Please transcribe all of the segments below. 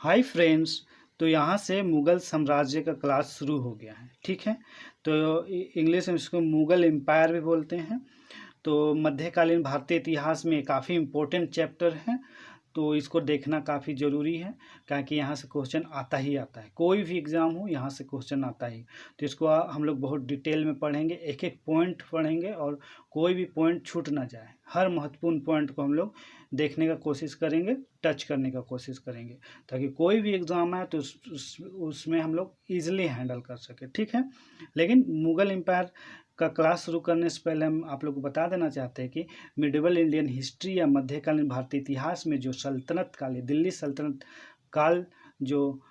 Hi friends. तो यहाँ से मुग़ल साम्राज्य का क्लास शुरू हो गया है। ठीक है, तो इंग्लिश में इसको मुग़ल एम्पायर भी बोलते हैं। तो मध्यकालीन भारतीय इतिहास में काफ़ी इम्पोर्टेंट चैप्टर है, तो इसको देखना काफ़ी ज़रूरी है, क्योंकि यहाँ से क्वेश्चन आता ही आता है। कोई भी एग्ज़ाम हो यहाँ से क्वेश्चन आता ही। तो इसको हम लोग बहुत डिटेल में पढ़ेंगे, एक एक पॉइंट पढ़ेंगे और कोई भी पॉइंट छूट ना जाए। हर महत्वपूर्ण पॉइंट को हम लोग देखने का कोशिश करेंगे, टच करने का कोशिश करेंगे, ताकि कोई भी एग्ज़ाम आए तो उसमें हम लोग ईजिली हैंडल कर सकें। ठीक है, लेकिन मुग़ल एम्पायर का क्लास शुरू करने से पहले हम आप लोग को बता देना चाहते हैं कि मिडिवल इंडियन हिस्ट्री या मध्यकालीन भारतीय इतिहास में जो सल्तनत काल है, दिल्ली सल्तनत काल जो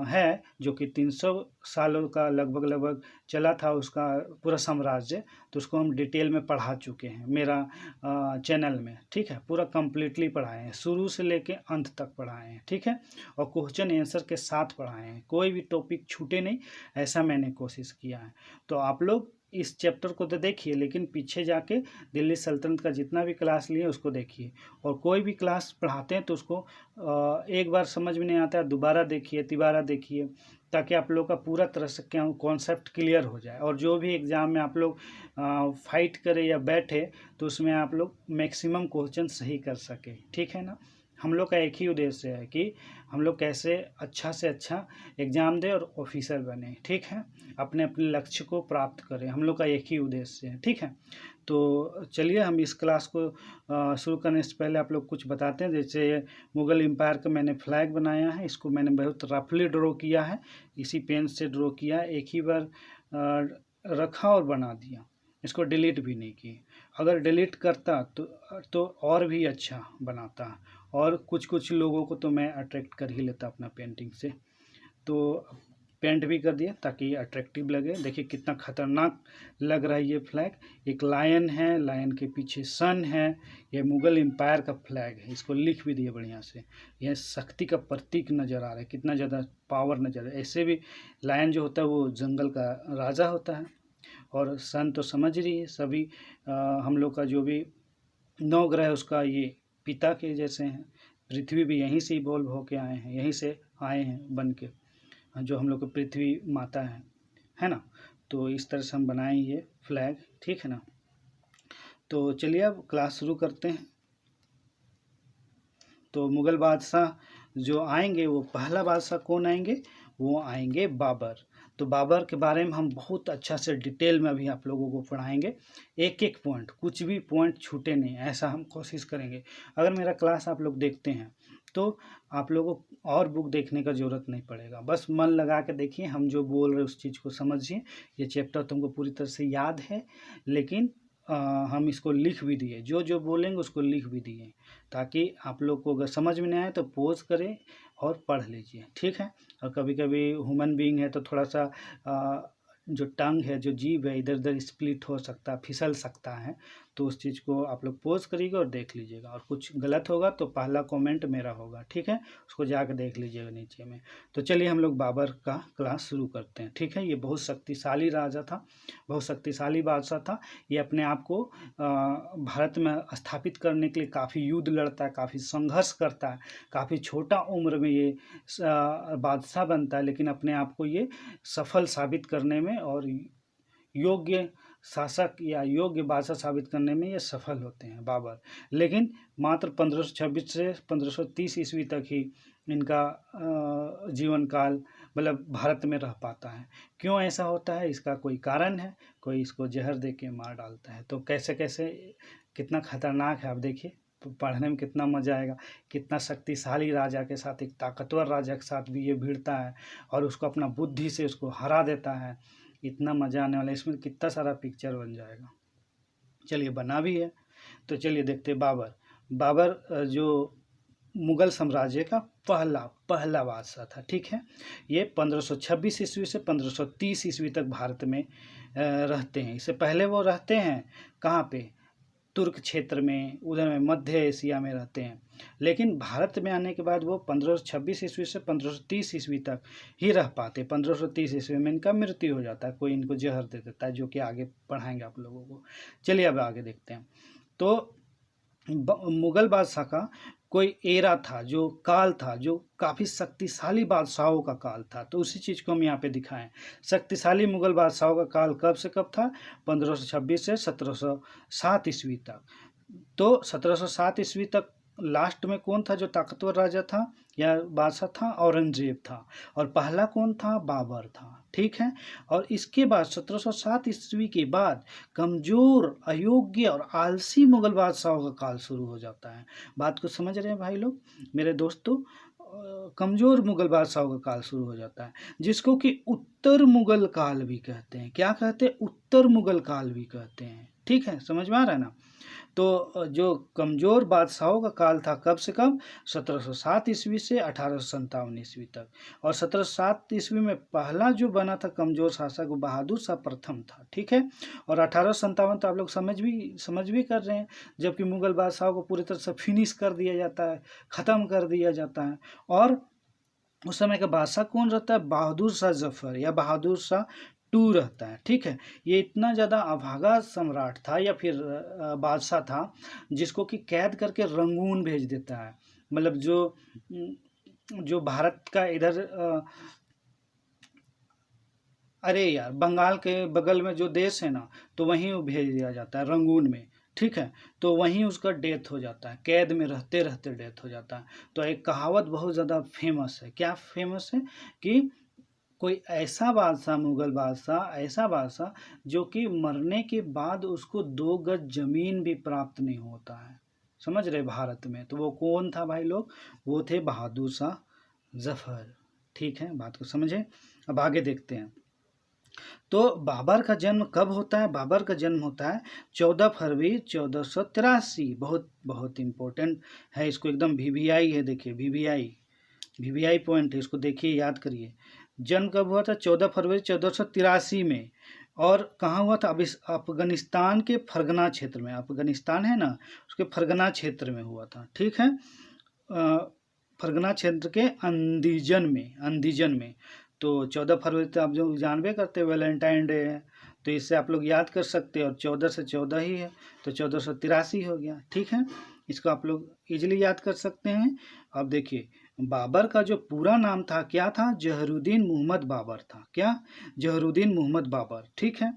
है, जो कि 300 सालों का लगभग चला था उसका पूरा साम्राज्य, तो उसको हम डिटेल में पढ़ा चुके हैं मेरा चैनल में। ठीक है, पूरा कंप्लीटली पढ़ाए हैं, शुरू से लेके अंत तक पढ़ाए हैं। ठीक है, और क्वेश्चन आंसर के साथ पढ़ाए हैं, कोई भी टॉपिक छूटे नहीं, ऐसा मैंने कोशिश किया है। तो आप लोग इस चैप्टर को तो देखिए, लेकिन पीछे जाके दिल्ली सल्तनत का जितना भी क्लास लिए उसको देखिए। और कोई भी क्लास पढ़ाते हैं तो उसको एक बार समझ में नहीं आता है, दोबारा देखिए, तिबारा देखिए, ताकि आप लोग का पूरा तरह से क्या कॉन्सेप्ट क्लियर हो जाए। और जो भी एग्ज़ाम में आप लोग फाइट करें या बैठे तो उसमें आप लोग मैक्सिमम क्वेश्चन सही कर सके। ठीक है ना, हम लोग का एक ही उद्देश्य है कि हम लोग कैसे अच्छा से अच्छा एग्ज़ाम दें और ऑफिसर बने। ठीक है, अपने अपने लक्ष्य को प्राप्त करें, हम लोग का एक ही उद्देश्य है। ठीक है, तो चलिए हम इस क्लास को शुरू करने से पहले आप लोग कुछ बताते हैं। जैसे मुग़ल एम्पायर का मैंने फ्लैग बनाया है, इसको मैंने बहुत रफली ड्रॉ किया है, इसी पेन से ड्रॉ किया, एक ही बार रखा और बना दिया, इसको डिलीट भी नहीं की। अगर डिलीट करता तो और भी अच्छा बनाता, और कुछ लोगों को तो मैं अट्रैक्ट कर ही लेता अपना पेंटिंग से। तो पेंट भी कर दिया ताकि अट्रैक्टिव लगे। देखिए कितना खतरनाक लग रहा है ये फ्लैग। एक लायन है, लायन के पीछे सन है, ये मुग़ल एम्पायर का फ्लैग है। इसको लिख भी दिए बढ़िया से, यह शक्ति का प्रतीक नज़र आ रहा है, कितना ज़्यादा पावर नज़र आ रहा है। ऐसे भी लायन जो होता है वो जंगल का राजा होता है, और सन तो समझ रही है सभी, हम लोग का जो भी नौ ग्रह है उसका ये पिता के जैसे हैं। पृथ्वी भी यहीं से इवॉल्व होके आए हैं, यहीं से आए हैं बन के, जो हम लोग को पृथ्वी माता है ना। तो इस तरह से हम बनाए ये फ्लैग। ठीक है ना, तो चलिए अब क्लास शुरू करते हैं। तो मुग़ल बादशाह जो आएंगे, वो पहला बादशाह कौन आएंगे, वो आएंगे बाबर। तो बाबर के बारे में हम बहुत अच्छा से डिटेल में अभी आप लोगों को पढ़ाएंगे, एक एक पॉइंट, कुछ भी पॉइंट छूटे नहीं, ऐसा हम कोशिश करेंगे। अगर मेरा क्लास आप लोग देखते हैं तो आप लोगों को और बुक देखने का ज़रूरत नहीं पड़ेगा, बस मन लगा के देखिए, हम जो बोल रहे हैं उस चीज़ को समझिए। ये चैप्टर तुमको पूरी तरह से याद है, लेकिन हम इसको लिख भी दिए, जो जो बोलेंगे उसको लिख भी दिए, ताकि आप लोग को अगर समझ में नहीं आए तो पॉज करें और पढ़ लीजिए। ठीक है, और कभी कभी ह्यूमन बीइंग है तो थोड़ा सा जो टंग है, जो जीभ है, इधर उधर स्प्लिट हो सकता है, फिसल सकता है, तो उस चीज़ को आप लोग पॉज करिएगा और देख लीजिएगा। और कुछ गलत होगा तो पहला कमेंट मेरा होगा, ठीक है, उसको जाकर देख लीजिएगा नीचे में। तो चलिए हम लोग बाबर का क्लास शुरू करते हैं। ठीक है, ये बहुत शक्तिशाली राजा था, बहुत शक्तिशाली बादशाह था। ये अपने आप को भारत में स्थापित करने के लिए काफ़ी युद्ध लड़ता है, काफ़ी संघर्ष करता है, काफ़ी छोटा उम्र में ये बादशाह बनता है, लेकिन अपने आप को ये सफल साबित करने में और योग्य शासक या योग्य बादशाह साबित करने में ये सफल होते हैं बाबर। लेकिन मात्र 1526 से 1530 ईस्वी तक ही इनका जीवन काल मतलब भारत में रह पाता है। क्यों ऐसा होता है, इसका कोई कारण है, कोई इसको जहर दे के मार डालता है। तो कैसे कैसे कितना खतरनाक है, आप देखिए, पढ़ने में कितना मज़ा आएगा। कितना शक्तिशाली राजा के साथ, एक ताकतवर राजा के साथ भी ये भिड़ता है और उसको अपना बुद्धि से उसको हरा देता है। इतना मज़ा आने वाला है, इसमें कितना सारा पिक्चर बन जाएगा। चलिए, बना भी है, तो चलिए देखते हैं। बाबर जो मुग़ल साम्राज्य का पहला बादशाह था। ठीक है, ये 1526 ईस्वी से 1530 ईस्वी तक भारत में रहते हैं। इससे पहले वो रहते हैं कहाँ पे, तुर्क क्षेत्र में, उधर में मध्य एशिया में रहते हैं। लेकिन भारत में आने के बाद वो 1526 ईस्वी से 1530 ईस्वी तक ही रह पाते। 1530 ईस्वी में इनका मृत्यु हो जाता है, कोई इनको जहर दे देता है, जो कि आगे पढ़ाएंगे आप लोगों को। चलिए अब आगे देखते हैं। तो मुग़ल बादशाह का कोई एरा था, जो काल था, जो काफ़ी शक्तिशाली बादशाहों का काल था। तो उसी चीज़ को हम यहाँ पे दिखाएं। शक्तिशाली मुगल बादशाहों का काल कब से कब था? 1526 से 1707 ईस्वी तक। तो 1707 ईस्वी तक लास्ट में कौन था जो ताकतवर राजा था या बादशाह था? औरंगजेब था। और पहला कौन था? बाबर था। ठीक है। और इसके बाद 1707 ईस्वी के बाद कमजोर, अयोग्य और आलसी मुगल बादशाहों का काल शुरू हो जाता है। बात को समझ रहे हैं भाई लोग, मेरे दोस्तों? कमजोर मुगल बादशाहों का काल शुरू हो जाता है, जिसको कि उत्तर मुगल काल भी कहते हैं। क्या कहते हैं? उत्तर मुगल काल भी कहते हैं। ठीक है, समझ में आ रहा है ना? तो जो कमजोर बादशाहों का काल था कब से कब? 1707 ईस्वी से 1857 ईस्वी तक। और 1707 ईस्वी में पहला जो बना था कमजोर शासक वो बहादुर शाह प्रथम था। ठीक है। और 1857 तो आप लोग समझ भी कर रहे हैं, जबकि मुगल बादशाहों को पूरी तरह से फिनिश कर दिया जाता है, ख़त्म कर दिया जाता है। और उस समय का बादशाह कौन रहता है? बहादुर शाह जफर या बहादुर शाह टू रहता है। ठीक है। ये इतना ज़्यादा अभागा सम्राट था या फिर बादशाह था, जिसको कि कैद करके रंगून भेज देता है। मतलब जो भारत का इधर अरे यार, बंगाल के बगल में जो देश है ना, तो वहीं वो भेज दिया जाता है रंगून में। ठीक है। तो वहीं उसका डेथ हो जाता है, कैद में रहते रहते डेथ हो जाता है। तो एक कहावत बहुत ज़्यादा फेमस है। क्या फेमस है? कि कोई ऐसा बादशाह, मुगल बादशाह, ऐसा बादशाह जो कि मरने के बाद उसको 2 गज जमीन भी प्राप्त नहीं होता है। समझ रहे भारत में? तो वो कौन था भाई लोग? वो थे बहादुर शाह जफर। ठीक है, बात को समझे। अब आगे देखते हैं। तो बाबर का जन्म कब होता है? बाबर का जन्म होता है 14 फरवरी 1483। बहुत बहुत इम्पोर्टेंट है, इसको एकदम VVI है। देखिए VVI पॉइंट है, इसको देखिए, याद करिए। जन्म कब हुआ था? 14 फरवरी 1483 में। और कहाँ हुआ था? अब इस अफगानिस्तान के फरगना क्षेत्र में, अफगानिस्तान है ना, उसके फरगना क्षेत्र में हुआ था। ठीक है। फरगना क्षेत्र के अंदीजन में। तो 14 फरवरी तो आप जो जानबे करते हैं वैलेंटाइन डे है, तो इससे आप लोग याद कर सकते हैं। और 14 से 14 ही है, तो 1483 हो गया। ठीक है, इसको आप लोग इजीली याद कर सकते हैं। अब देखिए, बाबर का जो पूरा नाम था क्या था? जहरुद्दीन मोहम्मद बाबर था। क्या? जहरुद्दीन मोहम्मद बाबर। ठीक है।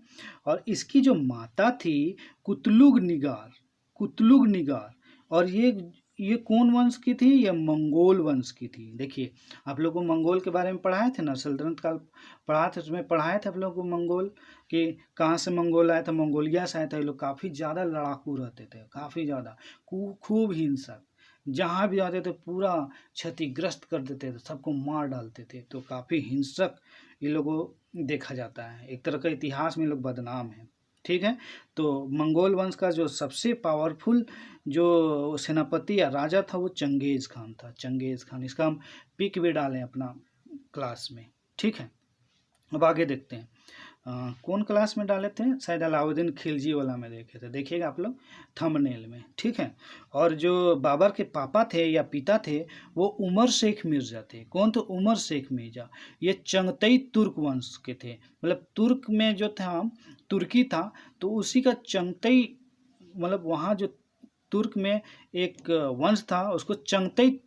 और इसकी जो माता थी कुतलुग निगार। और ये कौन वंश की थी? ये मंगोल वंश की थी। देखिए, आप लोगों को मंगोल के बारे में पढ़ाए थे ना, सल्तनत काल पढ़ाए थे, उसमें पढ़ाए थे आप लोगों को मंगोल कि कहाँ से मंगोल आया था, मंगोलिया से आया था। ये लोग काफ़ी ज़्यादा लड़ाकू रहते थे, काफ़ी ज़्यादा, खूब हिंसक। जहाँ भी आते थे पूरा क्षतिग्रस्त कर देते थे, सबको मार डालते थे। तो काफ़ी हिंसक ये लोगों को देखा जाता है। एक तरह का इतिहास में लोग बदनाम हैं। ठीक है। तो मंगोल वंश का जो सबसे पावरफुल जो सेनापति या राजा था वो चंगेज खान था। चंगेज खान, इसका हम पिक भी डालें अपना क्लास में। ठीक है। अब आगे देखते हैं। कौन क्लास में डाले थे? शायद अलाउद्दीन खिलजी वाला में देखे थे, देखिएगा आप लोग थंबनेल में। ठीक है। और जो बाबर के पापा थे या पिता थे वो उमर शेख मिर्जा थे। कौन थे? उमर शेख मिर्जा। ये चंगतई तुर्क वंश के थे। मतलब तुर्क में जो था, तुर्की था, तो उसी का चंगतई, मतलब वहाँ जो तुर्क में एक वंश था उसको चंगतई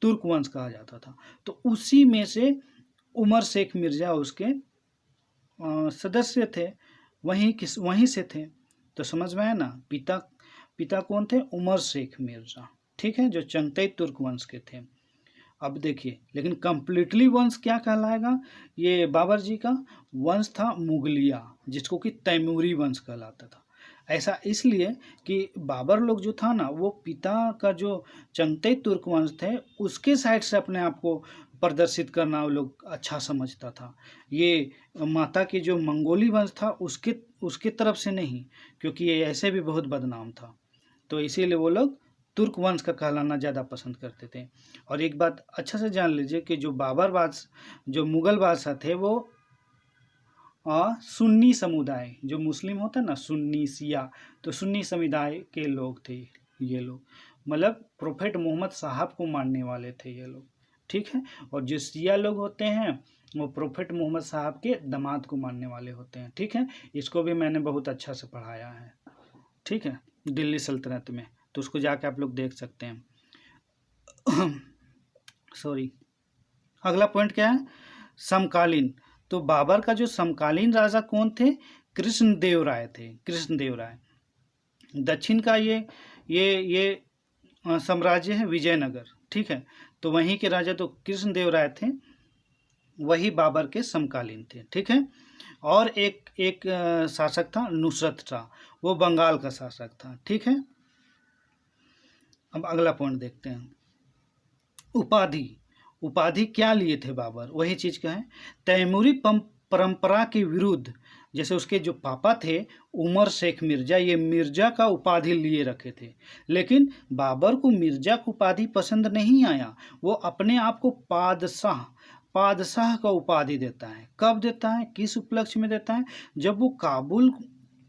तुर्क वंश कहा जाता था। तो उसी में से उमर शेख मिर्जा उसके सदस्य थे, वहीं से थे। तो समझ में आया ना? पिता कौन थे? उमर शेख मिर्जा। ठीक है, जो चंगतई तुर्क वंश के थे। अब देखिए, लेकिन कंप्लीटली वंश क्या कहलाएगा? ये बाबर जी का वंश था मुगलिया, जिसको कि तैमूरी वंश कहलाता था। ऐसा इसलिए कि बाबर लोग जो था ना, वो पिता का जो चंगतई तुर्क वंश थे उसके साइड से अपने आप को प्रदर्शित करना वो लोग अच्छा समझता था। ये माता के जो मंगोली वंश था उसके तरफ से नहीं, क्योंकि ये ऐसे भी बहुत बदनाम था। तो इसीलिए वो लोग तुर्क वंश का कहलाना ज़्यादा पसंद करते थे। और एक बात अच्छा से जान लीजिए कि जो मुगल बादशाह थे वो सुन्नी समुदाय, जो मुस्लिम होता है ना, सुन्नी शिया, तो सुन्नी समुदाय के लोग थे ये लोग। मतलब प्रोफेट मोहम्मद साहब को मानने वाले थे ये लोग। ठीक है। और जो शिया लोग होते हैं वो प्रोफेट मोहम्मद साहब के दामाद को मानने वाले होते हैं। ठीक है। इसको भी मैंने बहुत अच्छा से पढ़ाया है। ठीक है, दिल्ली सल्तनत में, तो उसको जाके आप लोग देख सकते हैं। सॉरी, अगला पॉइंट क्या है, समकालीन। तो बाबर का जो समकालीन राजा कौन थे, कृष्णदेव राय थे, कृष्णदेव राय। दक्षिण का ये साम्राज्य है विजयनगर, ठीक है। तो वहीं के राजा तो कृष्णदेव राय थे, वही बाबर के समकालीन थे, ठीक है। और एक एक शासक था नुसरत शाह, वो बंगाल का शासक था, ठीक है। अब अगला पॉइंट देखते हैं, उपाधि। उपाधि क्या लिए थे बाबर, वही चीज का है। तैमूरी परंपरा के विरुद्ध, जैसे उसके जो पापा थे उमर शेख मिर्जा, ये मिर्जा का उपाधि लिए रखे थे, लेकिन बाबर को मिर्जा की उपाधि पसंद नहीं आया। वो अपने आप को पादशाह का उपाधि देता है। कब देता है, किस उपलक्ष्य में देता है, जब वो काबुल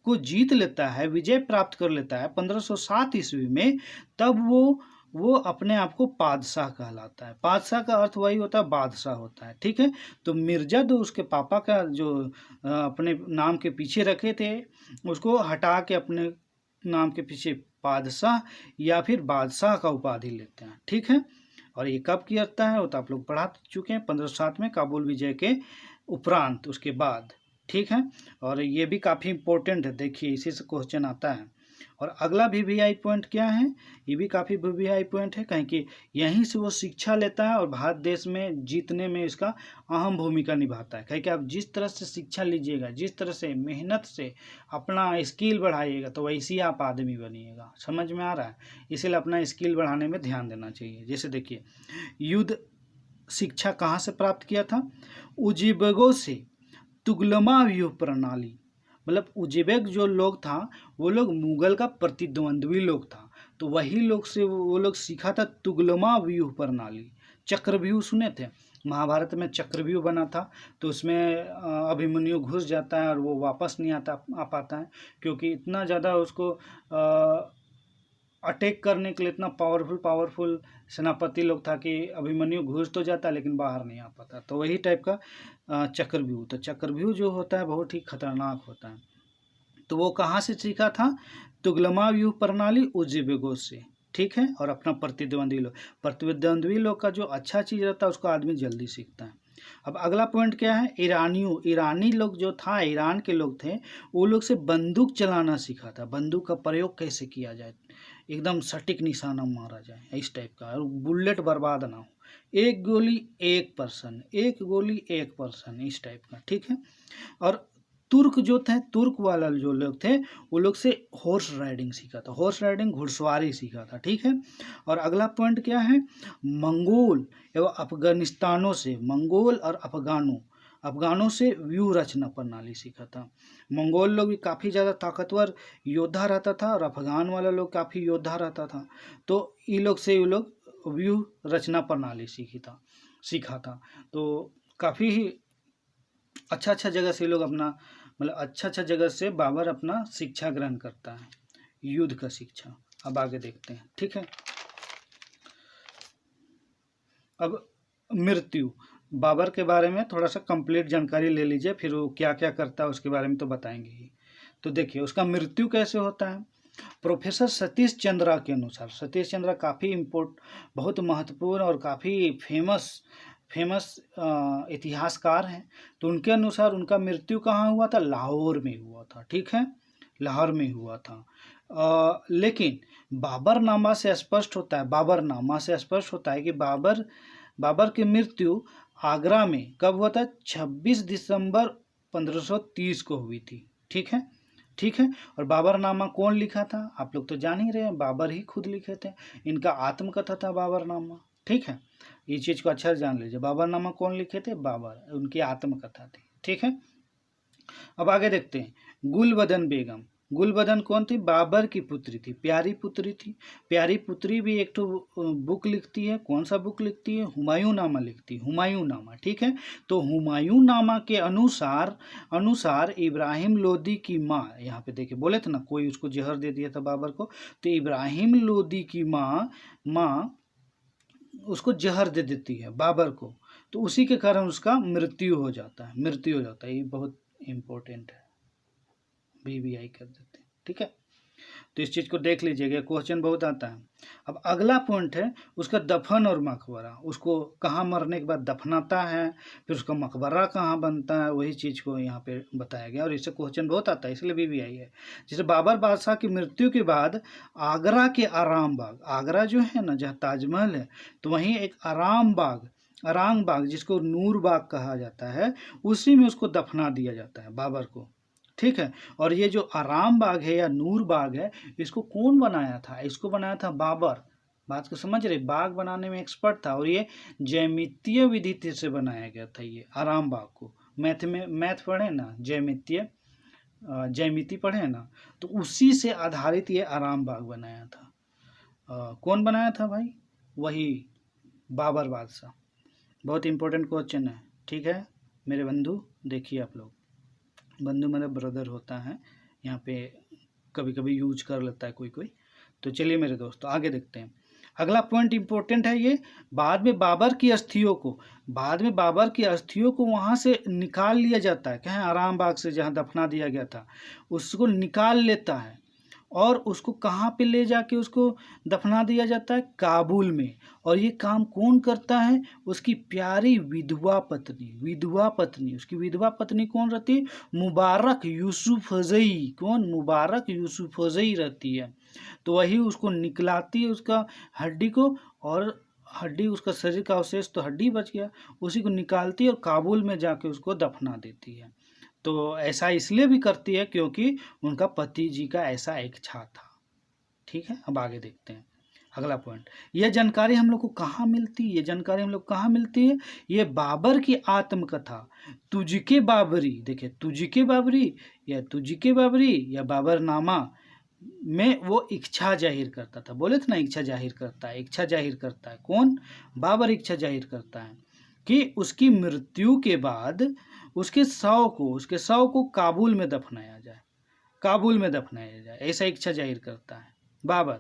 को जीत लेता है, विजय प्राप्त कर लेता है 1507 ईस्वी में, तब वो अपने आप को पादशाह कहलाता है। पादशाह का अर्थ वही होता है, बादशाह होता है, ठीक है। तो मिर्जा तो उसके पापा का जो अपने नाम के पीछे रखे थे, उसको हटा के अपने नाम के पीछे पादशाह या फिर बादशाह का उपाधि लेते हैं, ठीक है। और ये कब किया है वो तो आप लोग पढ़ा चुके हैं, 1507 में काबुल विजय के उपरांत, उसके बाद, ठीक है। और ये भी काफ़ी इंपॉर्टेंट है, देखिए इसी से क्वेश्चन आता है। और अगला वीवीआई पॉइंट क्या है, ये भी काफ़ी वीवीआई पॉइंट है, कहीं कि यहीं से वो शिक्षा लेता है और भारत देश में जीतने में इसका अहम भूमिका निभाता है। कहीं कि आप जिस तरह से शिक्षा लीजिएगा, जिस तरह से मेहनत से अपना स्किल बढ़ाइएगा, तो वैसे ही आप आदमी बनिएगा। समझ में आ रहा है, इसीलिए अपना स्किल बढ़ाने में ध्यान देना चाहिए। जैसे देखिए, युद्ध शिक्षा कहाँ से प्राप्त किया था, उजिबेगों से, तुगलमा व्यूह प्रणाली। मतलब उज्बेक जो लोग था, वो लोग मुगल का प्रतिद्वंद्वी लोग था, तो वही लोग से वो लोग सीखा था तुगलमा व्यूह प्रणाली। चक्रव्यूह सुने थे, महाभारत में चक्रव्यूह बना था, तो उसमें अभिमन्यु घुस जाता है और वो वापस नहीं आ पाता है, क्योंकि इतना ज़्यादा उसको अटैक करने के लिए इतना पावरफुल सेनापति लोग था कि अभिमन्यु घुस तो जाता लेकिन बाहर नहीं आ पाता। तो वही टाइप का चक्रव्यूह। तो चक्रव्यूह जो होता है बहुत ही खतरनाक होता है। तो वो कहाँ से सीखा था, तुगलमा व्यूह प्रणाली उज्बेकों से, ठीक है। और अपना प्रतिद्वंद्वी लोग का जो अच्छा चीज़ रहता है उसको आदमी जल्दी सीखता है। अब अगला पॉइंट क्या है, ईरानी लोग जो था, ईरान के लोग थे, वो लोग से बंदूक चलाना सीखा था। बंदूक का प्रयोग कैसे किया जाए, एकदम सटीक निशाना मारा जाए, इस टाइप का, और बुलेट बर्बाद ना हो, एक गोली एक पर्सन, इस टाइप का, ठीक है। और तुर्क जो थे, तुर्क वाला जो लोग थे, वो लोग से हॉर्स राइडिंग सीखा था, हॉर्स राइडिंग घुड़सवारी सीखा था, ठीक है। और अगला पॉइंट क्या है, मंगोल एवं अफगानिस्तानों से, मंगोल और अफगानों से व्यूह रचना प्रणाली सीखा था। मंगोल लोग भी काफ़ी ज़्यादा ताकतवर योद्धा रहता था और अफगान वाला लोग काफ़ी योद्धा रहता था, तो ये लोग व्यूह रचना प्रणाली सीखा था। तो काफ़ी ही अच्छा जगह से लोग अपना, मतलब अच्छा जगह से बाबर अपना शिक्षा ग्रहण करता है, युद्ध का शिक्षा। अब आगे देखते हैं, ठीक है। अब मृत्यु, बाबर के बारे में थोड़ा सा कंप्लीट जानकारी ले लीजिए, फिर वो क्या क्या करता है उसके बारे में तो बताएंगे ही। तो देखिए उसका मृत्यु कैसे होता है। प्रोफेसर सतीश चंद्रा के अनुसार, सतीश चंद्रा काफ़ी बहुत महत्वपूर्ण और काफ़ी फेमस इतिहासकार हैं, तो उनके अनुसार उनका मृत्यु कहाँ हुआ था, लाहौर में हुआ था, ठीक है, लाहौर में हुआ था। लेकिन बाबरनामा से स्पष्ट होता है कि बाबर की मृत्यु आगरा में कब हुआ था, 26 दिसंबर 1530 को हुई थी, ठीक है। और बाबरनामा कौन लिखा था, आप लोग तो जान ही रहे हैं, बाबर ही खुद लिखे थे, इनका आत्मकथा था बाबरनामा, ठीक है। ये चीज़ को अच्छा जान लीजिए, बाबरनामा कौन लिखे थे, बाबर, उनकी आत्मकथा थी, ठीक है। अब आगे देखते हैं, गुलबदन कौन थी, बाबर की पुत्री थी, प्यारी पुत्री भी एक तो बुक लिखती है, कौन सा बुक लिखती है, हुमायूंनामा लिखती है, हुमायूंनामा, ठीक है। तो हुमायूंनामा के अनुसार इब्राहिम लोदी की माँ, यहाँ पे देखिए बोले थे ना कोई उसको जहर दे दिया था बाबर को, तो इब्राहिम लोदी की माँ उसको जहर दे देती है बाबर को, तो उसी के कारण उसका मृत्यु हो जाता है। ये बहुत इम्पोर्टेंट है, वीवीआई कर देते हैं, ठीक है। तो इस चीज़ को देख लीजिएगा, क्वेश्चन बहुत आता है। अब अगला पॉइंट है उसका दफन और मकबरा, उसको कहाँ मरने के बाद दफनाता है, फिर उसका मकबरा कहाँ बनता है, वही चीज़ को यहाँ पे बताया गया और इससे क्वेश्चन बहुत आता है, इसलिए भी आई है। जैसे बाबर बादशाह की मृत्यु के बाद आगरा के आराम बाग, आगरा जो है ना जहाँ ताजमहल है, तो वहीं एक आराम बाग जिसको नूर बाग कहा जाता है, उसी में उसको दफना दिया जाता है बाबर को, ठीक है। और ये जो आराम बाग है या नूर बाग है, इसको कौन बनाया था? इसको बनाया था बाबर। बात को समझ रहे, बाग बनाने में एक्सपर्ट था और ये ज्यामितीय विधि से बनाया गया था ये आराम बाग को। मैथ पढ़े ना, ज्यामिति पढ़े ना, तो उसी से आधारित ये आराम बाग बनाया था। कौन बनाया था भाई? वही बाबर बादशाह। बहुत इंपॉर्टेंट क्वेश्चन है, ठीक है मेरे बंधु। देखिए आप लोग, बंधु मेरा ब्रदर होता है, यहाँ पे कभी कभी यूज कर लेता है कोई। तो चलिए मेरे दोस्तों आगे देखते हैं। अगला पॉइंट इंपॉर्टेंट है ये, बाद में बाबर की अस्थियों को वहाँ से निकाल लिया जाता है, कहीं आराम बाग से जहाँ दफना दिया गया था उसको निकाल लेता है और उसको कहाँ पे ले जाके उसको दफना दिया जाता है? काबुल में। और ये काम कौन करता है? उसकी प्यारी विधवा पत्नी। उसकी विधवा पत्नी कौन रहती है? मुबारक यूसुफजई। कौन? मुबारक यूसुफजई रहती है। तो वही उसको निकलाती है उसका हड्डी को, और हड्डी उसका शरीर का अवशेष तो हड्डी बच गया, उसी को निकालती है और काबुल में जाके उसको दफना देती है। तो ऐसा इसलिए भी करती है क्योंकि उनका पति जी का ऐसा इच्छा था, ठीक है। अब आगे देखते हैं अगला पॉइंट। यह जानकारी हम लोग को कहाँ मिलती है? ये बाबर की आत्मकथा तुझके बाबरी, देखिए तुझके बाबरी या बाबरनामा में वो इच्छा जाहिर करता था। बोले थे ना इच्छा जाहिर करता है। कौन? बाबर इच्छा जाहिर करता है कि उसकी मृत्यु के बाद उसके शव को काबुल में दफनाया जाए, ऐसा इच्छा जाहिर करता है बाबर,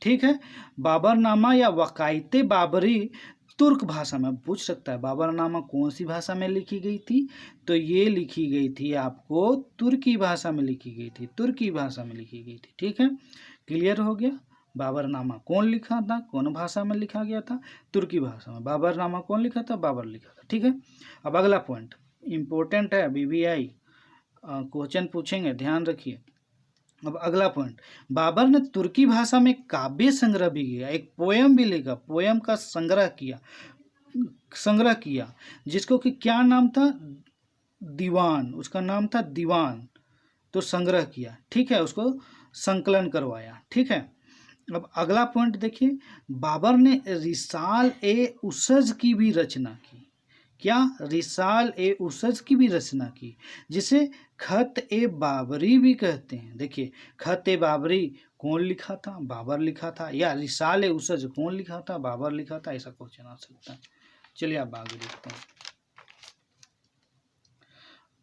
ठीक है। बाबरनामा या वकायते बाबरी तुर्क भाषा में पूछ सकता है, बाबरनामा कौन सी भाषा में लिखी गई थी? तो ये लिखी गई थी आपको तुर्की भाषा में लिखी गई थी, ठीक है। क्लियर हो गया? बाबरनामा कौन लिखा था, कौन भाषा में लिखा गया था? तुर्की भाषा में। बाबरनामा कौन लिखा था? बाबर लिखा था, ठीक है। अब अगला पॉइंट इम्पोर्टेंट है, BBI क्वेश्चन पूछेंगे, ध्यान रखिए। अब अगला पॉइंट, बाबर ने तुर्की भाषा में काव्य संग्रह भी किया, एक पोयम भी लिखा, पोयम का संग्रह किया जिसको कि क्या नाम था? दीवान। उसका नाम था दीवान। तो संग्रह किया, ठीक है, उसको संकलन करवाया, ठीक है। अब अगला पॉइंट देखिए, बाबर ने रिसाल ए उसज की भी रचना की। क्या? रिसाल ए उसज की भी रचना की, जिसे खत ए बाबरी भी कहते हैं। देखिए खत ए बाबरी कौन लिखा था? बाबर लिखा था। या रिसाल ए उसज कौन लिखा था? बाबर लिखा था। ऐसा क्वेश्चन आ सकता है। चलिए आप आगे देखते हैं।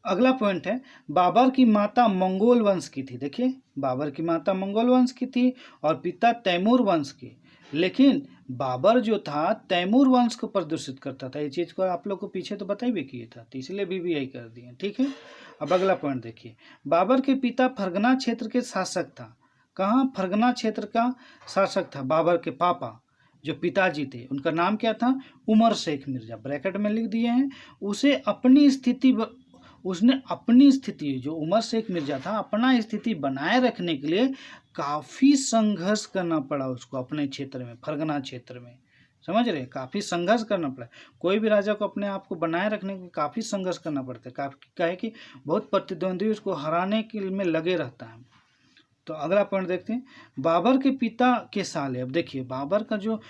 अगला पॉइंट है, बाबर की माता मंगोल वंश की थी। देखिए बाबर की माता मंगोल वंश की थी और पिता तैमूर वंश के, लेकिन बाबर जो था तैमूर वंश को प्रदर्शित करता था। ये चीज़ को आप लोग को पीछे तो बताई भी किए था, तो इसलिए BBI कर दिए, ठीक है। अब अगला पॉइंट देखिए, बाबर के पिता फरगना क्षेत्र के शासक था। कहाँ? फरगना क्षेत्र का शासक था बाबर के पापा, जो पिताजी थे उनका नाम क्या था? उमर शेख मिर्जा, ब्रैकेट में लिख दिए हैं। उसने अपनी स्थिति, जो उमर शेख मिर्जा था, अपना स्थिति बनाए रखने के लिए काफ़ी संघर्ष करना पड़ा उसको अपने क्षेत्र में, फरगना क्षेत्र में। समझ रहे? काफ़ी संघर्ष करना पड़ा। कोई भी राजा को अपने आप को बनाए रखने के काफ़ी संघर्ष करना पड़ता है, काहे कि बहुत प्रतिद्वंदी उसको हराने के में लगे रहता है। तो अगला पॉइंट देखते हैं, बाबर के पिता के साले। अब देखिए बाबर का जो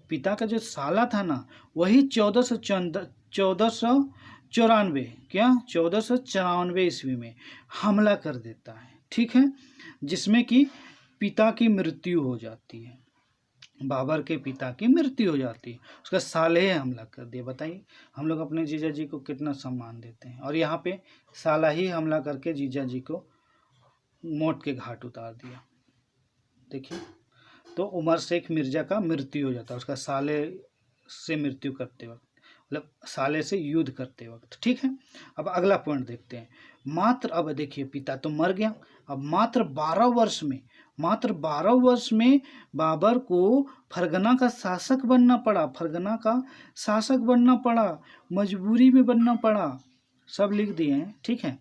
पिता का जो साला था ना, वही 1494 ईस्वी में हमला कर देता है, ठीक है, जिसमें कि पिता की मृत्यु हो जाती है। बाबर के पिता की मृत्यु हो जाती है, उसका साले हमला कर दिया। बताइए हम लोग अपने जीजा जी को कितना सम्मान देते हैं, और यहाँ पे साला ही हमला करके जीजा जी को मौत के घाट उतार दिया। देखिए तो उमर शेख मिर्जा का मृत्यु हो जाता है, उसका साले से मृत्यु करते वक्त, मतलब साले से युद्ध करते वक्त, ठीक है। अब अगला पॉइंट देखते हैं। अब देखिए पिता तो मर गया, अब मात्र 12 वर्ष में मात्र 12 वर्ष में बाबर को फरगना का शासक बनना पड़ा, फरगना का शासक बनना पड़ा, मजबूरी में बनना पड़ा, सब लिख दिए हैं, ठीक है।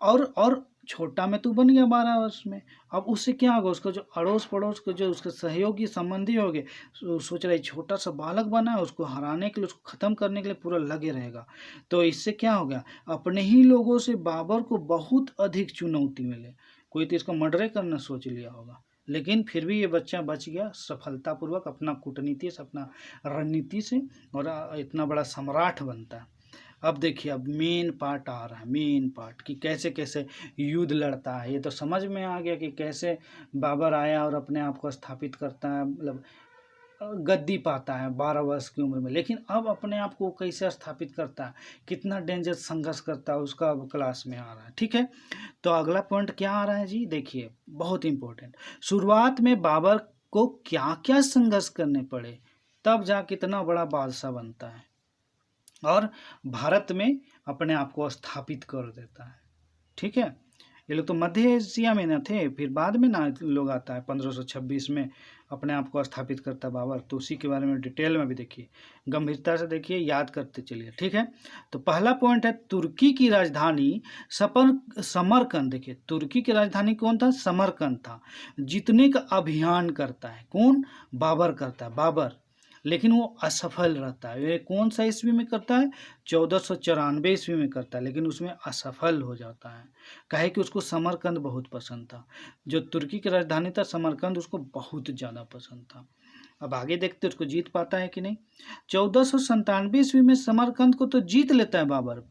और छोटा में तो बन गया 12 वर्ष में, अब उससे क्या होगा, उसका जो अड़ोस पड़ोस के जो उसके सहयोगी संबंधी हो गए, सोच रहे छोटा सा बालक बना है, उसको हराने के लिए, उसको ख़त्म करने के लिए पूरा लगे रहेगा। तो इससे क्या हो गया, अपने ही लोगों से बाबर को बहुत अधिक चुनौती मिले। कोई तो इसको मर्डर करना सोच लिया होगा, लेकिन फिर भी ये बच्चा बच गया सफलतापूर्वक अपना कूटनीति से, अपना रणनीति से, और इतना बड़ा सम्राट बनता है। अब देखिए, अब मेन पार्ट आ रहा है, मेन पार्ट कि कैसे कैसे युद्ध लड़ता है। ये तो समझ में आ गया कि कैसे बाबर आया और अपने आप को स्थापित करता है, मतलब गद्दी पाता है 12 वर्ष की उम्र में। लेकिन अब अपने आप को कैसे स्थापित करता है, कितना डेंजर संघर्ष करता है, उसका अब क्लास में आ रहा है, ठीक है। तो अगला पॉइंट क्या आ रहा है जी, देखिए बहुत इंपॉर्टेंट। शुरुआत में बाबर को क्या क्या संघर्ष करने पड़े, तब जा कितना बड़ा बादशाह बनता है और भारत में अपने आप को स्थापित कर देता है, ठीक है। ये लोग तो मध्य एशिया में ना थे, फिर बाद में ना लोग आता है 1526 में अपने आप को स्थापित करता है बाबर। तो उसी के बारे में डिटेल में भी देखिए, गंभीरता से देखिए, याद करते चलिए, ठीक है। तो पहला पॉइंट है तुर्की की राजधानी समरकंद। देखिए तुर्की की राजधानी कौन था, समरकंद था। जीतने का अभियान करता है कौन, बाबर करता है, बाबर। लेकिन वो असफल रहता है। ये कौन सा ईस्वी में करता है, 1494 ईस्वी में करता है, लेकिन उसमें असफल हो जाता है। कहे कि उसको समरकंद बहुत पसंद था, जो तुर्की की राजधानी था समरकंद, उसको बहुत ज़्यादा पसंद था। अब आगे देखते उसको जीत पाता है कि नहीं। 1497 ईस्वी में समरकंद को तो जीत लेता है बाबर,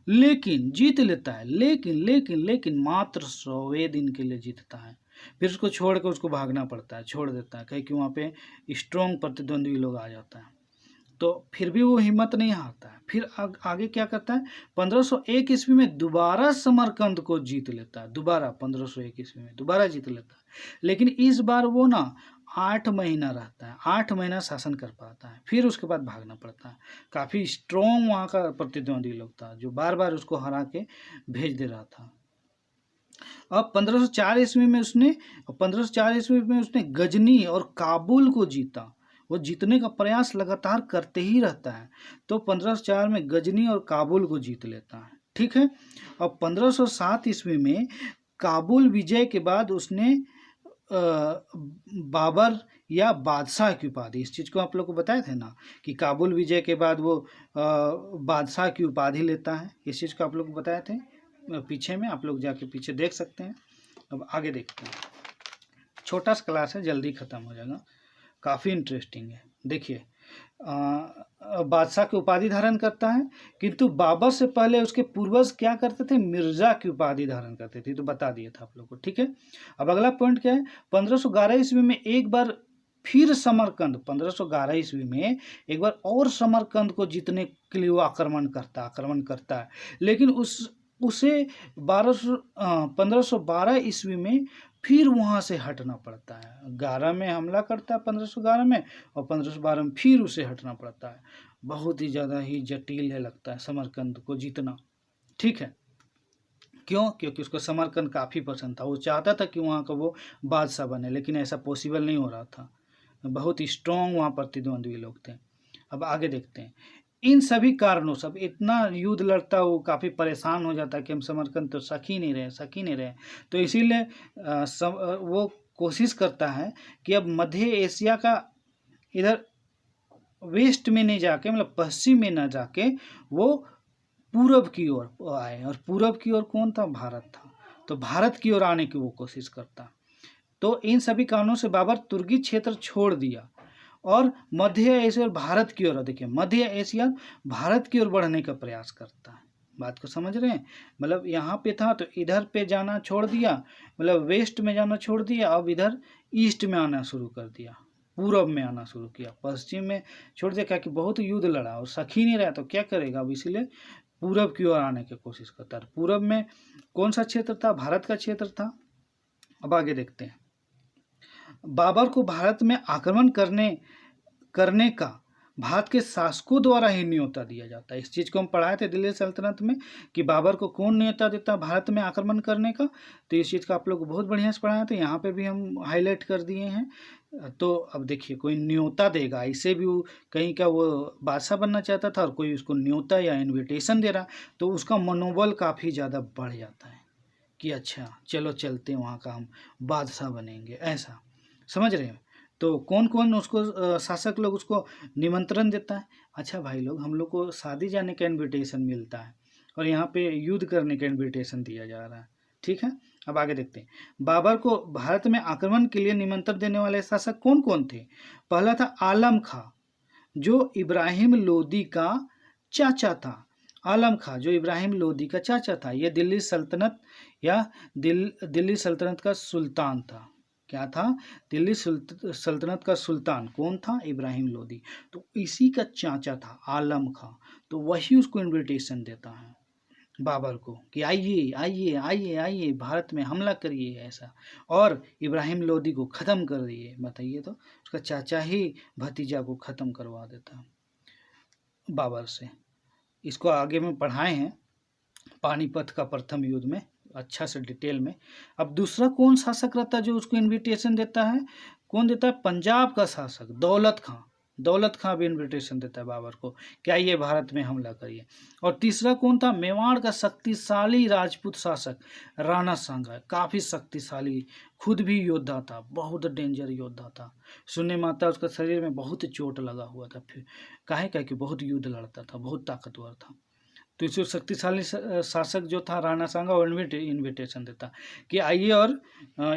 लेकिन जीत लेता है, लेकिन मात्र 100वें दिन के लिए जीतता है। फिर उसको छोड़ कर उसको भागना पड़ता है, छोड़ देता है, कहीं कि वहाँ पे स्ट्रॉन्ग प्रतिद्वंदी लोग आ जाता है। तो फिर भी वो हिम्मत नहीं हारता है। फिर आगे क्या करता है, 1501 ईस्वी में दोबारा समरकंद को जीत लेता है, दोबारा 1501 ईस्वी में दोबारा जीत लेता है। लेकिन इस बार वो ना 8 महीना रहता है, 8 महीना शासन कर पाता है, फिर उसके बाद भागना पड़ता है। काफ़ी स्ट्रॉन्ग वहाँ का प्रतिद्वंदी लोग था, जो बार बार उसको हरा के भेज दे रहा था। अब 1504 ईस्वी में उसने गजनी और काबुल को जीता। वो जीतने का प्रयास लगातार करते ही रहता है। तो 1504 में गजनी और काबुल को जीत लेता है, ठीक है। अब 1507 ईस्वी में काबुल विजय के बाद उसने बाबर या बादशाह की उपाधि, इस चीज़ को आप लोग को बताए थे ना कि काबुल विजय के बाद वो बादशाह की उपाधि लेता है। इस चीज़ को आप लोग को बताए थे पीछे में, आप लोग जाके पीछे देख सकते हैं। अब आगे देखते हैं, छोटा सा क्लास है, जल्दी ख़त्म हो जाएगा, काफ़ी इंटरेस्टिंग है। देखिए बादशाह की उपाधि धारण करता है, किंतु बाबर से पहले उसके पूर्वज क्या करते थे, मिर्जा की उपाधि धारण करते थे। तो बता दिया था आप लोग को, ठीक है। अब अगला पॉइंट क्या है, 1511 ईस्वी में एक बार फिर समरकंद, 1511 ईस्वी में एक बार और समरकंद को जीतने के लिए वो आक्रमण करता है। लेकिन उसे 1512 ईस्वी में फिर वहाँ से हटना पड़ता है। 11 में हमला करता है 1511 में, और 1512 में फिर उसे हटना पड़ता है। बहुत ही ज़्यादा ही जटिल है लगता है समरकंद को जीतना, ठीक है। क्यों, क्योंकि उसको समरकंद काफ़ी पसंद था, वो चाहता था कि वहाँ का वो बादशाह बने, लेकिन ऐसा पॉसिबल नहीं हो रहा था। बहुत ही स्ट्रॉन्ग वहाँ प्रतिद्वंदी लोग थे। अब आगे देखते हैं, इन सभी कारणों से, अब इतना युद्ध लड़ता वो काफ़ी परेशान हो जाता है कि हम समरकंद तो सक ही नहीं रहे। तो इसीलिए वो कोशिश करता है कि अब मध्य एशिया का इधर वेस्ट में नहीं जाके, मतलब पश्चिम में ना जाके, वो पूरब की ओर आए। और पूरब की ओर कौन था, भारत था। तो भारत की ओर आने की वो कोशिश करता। तो इन सभी कारणों से बाबर तुर्की क्षेत्र छोड़ दिया और मध्य एशिया और भारत की ओर, देखिए मध्य एशिया भारत की ओर बढ़ने का प्रयास करता है। बात को समझ रहे हैं, मतलब यहाँ पे था तो इधर पे जाना छोड़ दिया, मतलब वेस्ट में जाना छोड़ दिया, अब इधर ईस्ट में आना शुरू कर दिया, पूरब में आना शुरू किया, पश्चिम में छोड़ दिया, क्या कि बहुत युद्ध लड़ा और सख ही नहीं रहा, तो क्या करेगा, अब इसीलिए पूरब की ओर आने की कोशिश करता है। पूरब में कौन सा क्षेत्र था, भारत का क्षेत्र था। अब आगे देखते हैं, बाबर को भारत में आक्रमण करने का भारत के शासकों द्वारा ही न्योता दिया जाता है। इस चीज़ को हम पढ़ाए थे दिल्ली सल्तनत में कि बाबर को कौन न्योता देता है भारत में आक्रमण करने का। तो इस चीज़ का आप लोग को बहुत बढ़िया से पढ़ाए थे, यहाँ पे भी हम हाईलाइट कर दिए हैं। तो अब देखिए, कोई न्योता देगा, इसे भी कहीं का वो बादशाह बनना चाहता था और कोई उसको न्योता या इन्विटेशन दे रहा, तो उसका मनोबल काफ़ी ज़्यादा बढ़ जाता है कि अच्छा चलो चलते हैं वहाँ का, हम बादशाह बनेंगे, ऐसा समझ रहे हो। तो कौन कौन उसको शासक लोग उसको निमंत्रण देता है। अच्छा भाई लोग, हम लोग को शादी जाने का इनविटेशन मिलता है और यहाँ पे युद्ध करने का इनविटेशन दिया जा रहा है। ठीक है, अब आगे देखते हैं। बाबर को भारत में आक्रमण के लिए निमंत्रण देने वाले शासक कौन कौन थे। पहला था आलम खां, जो इब्राहिम लोदी का चाचा था। आलम खां जो इब्राहिम लोदी का चाचा था, यह दिल्ली सल्तनत या दिल्ली सल्तनत का सुल्तान था। क्या था? दिल्ली सल्तनत का सुल्तान कौन था? इब्राहिम लोदी। तो इसी का चाचा था आलम खां, तो वही उसको इनविटेशन देता है बाबर को कि आइए आइए आइए आइए भारत में हमला करिए ऐसा, और इब्राहिम लोदी को ख़त्म कर दिए। बताइए, तो उसका चाचा ही भतीजा को ख़त्म करवा देता बाबर से। इसको आगे में पढ़ाए हैं पानीपत का प्रथम युद्ध में अच्छा से डिटेल में। अब दूसरा कौन शासक रहता है जो उसको इनविटेशन देता है? कौन देता है? पंजाब का शासक दौलत खां। दौलत खां भी इनविटेशन देता है बाबर को कि आइए भारत में हमला करिए। और तीसरा कौन था? मेवाड़ का शक्तिशाली राजपूत शासक राणा सांगा। काफ़ी शक्तिशाली, खुद भी योद्धा था, बहुत डेंजर योद्धा था। सुनने में आता है उसका शरीर में बहुत चोट लगा हुआ था, फिर काहे कि बहुत युद्ध लड़ता था, बहुत ताकतवर था। तो इसे शक्तिशाली शासक जो था राणा सांगा, वो इन्विटेशन देता कि आइए और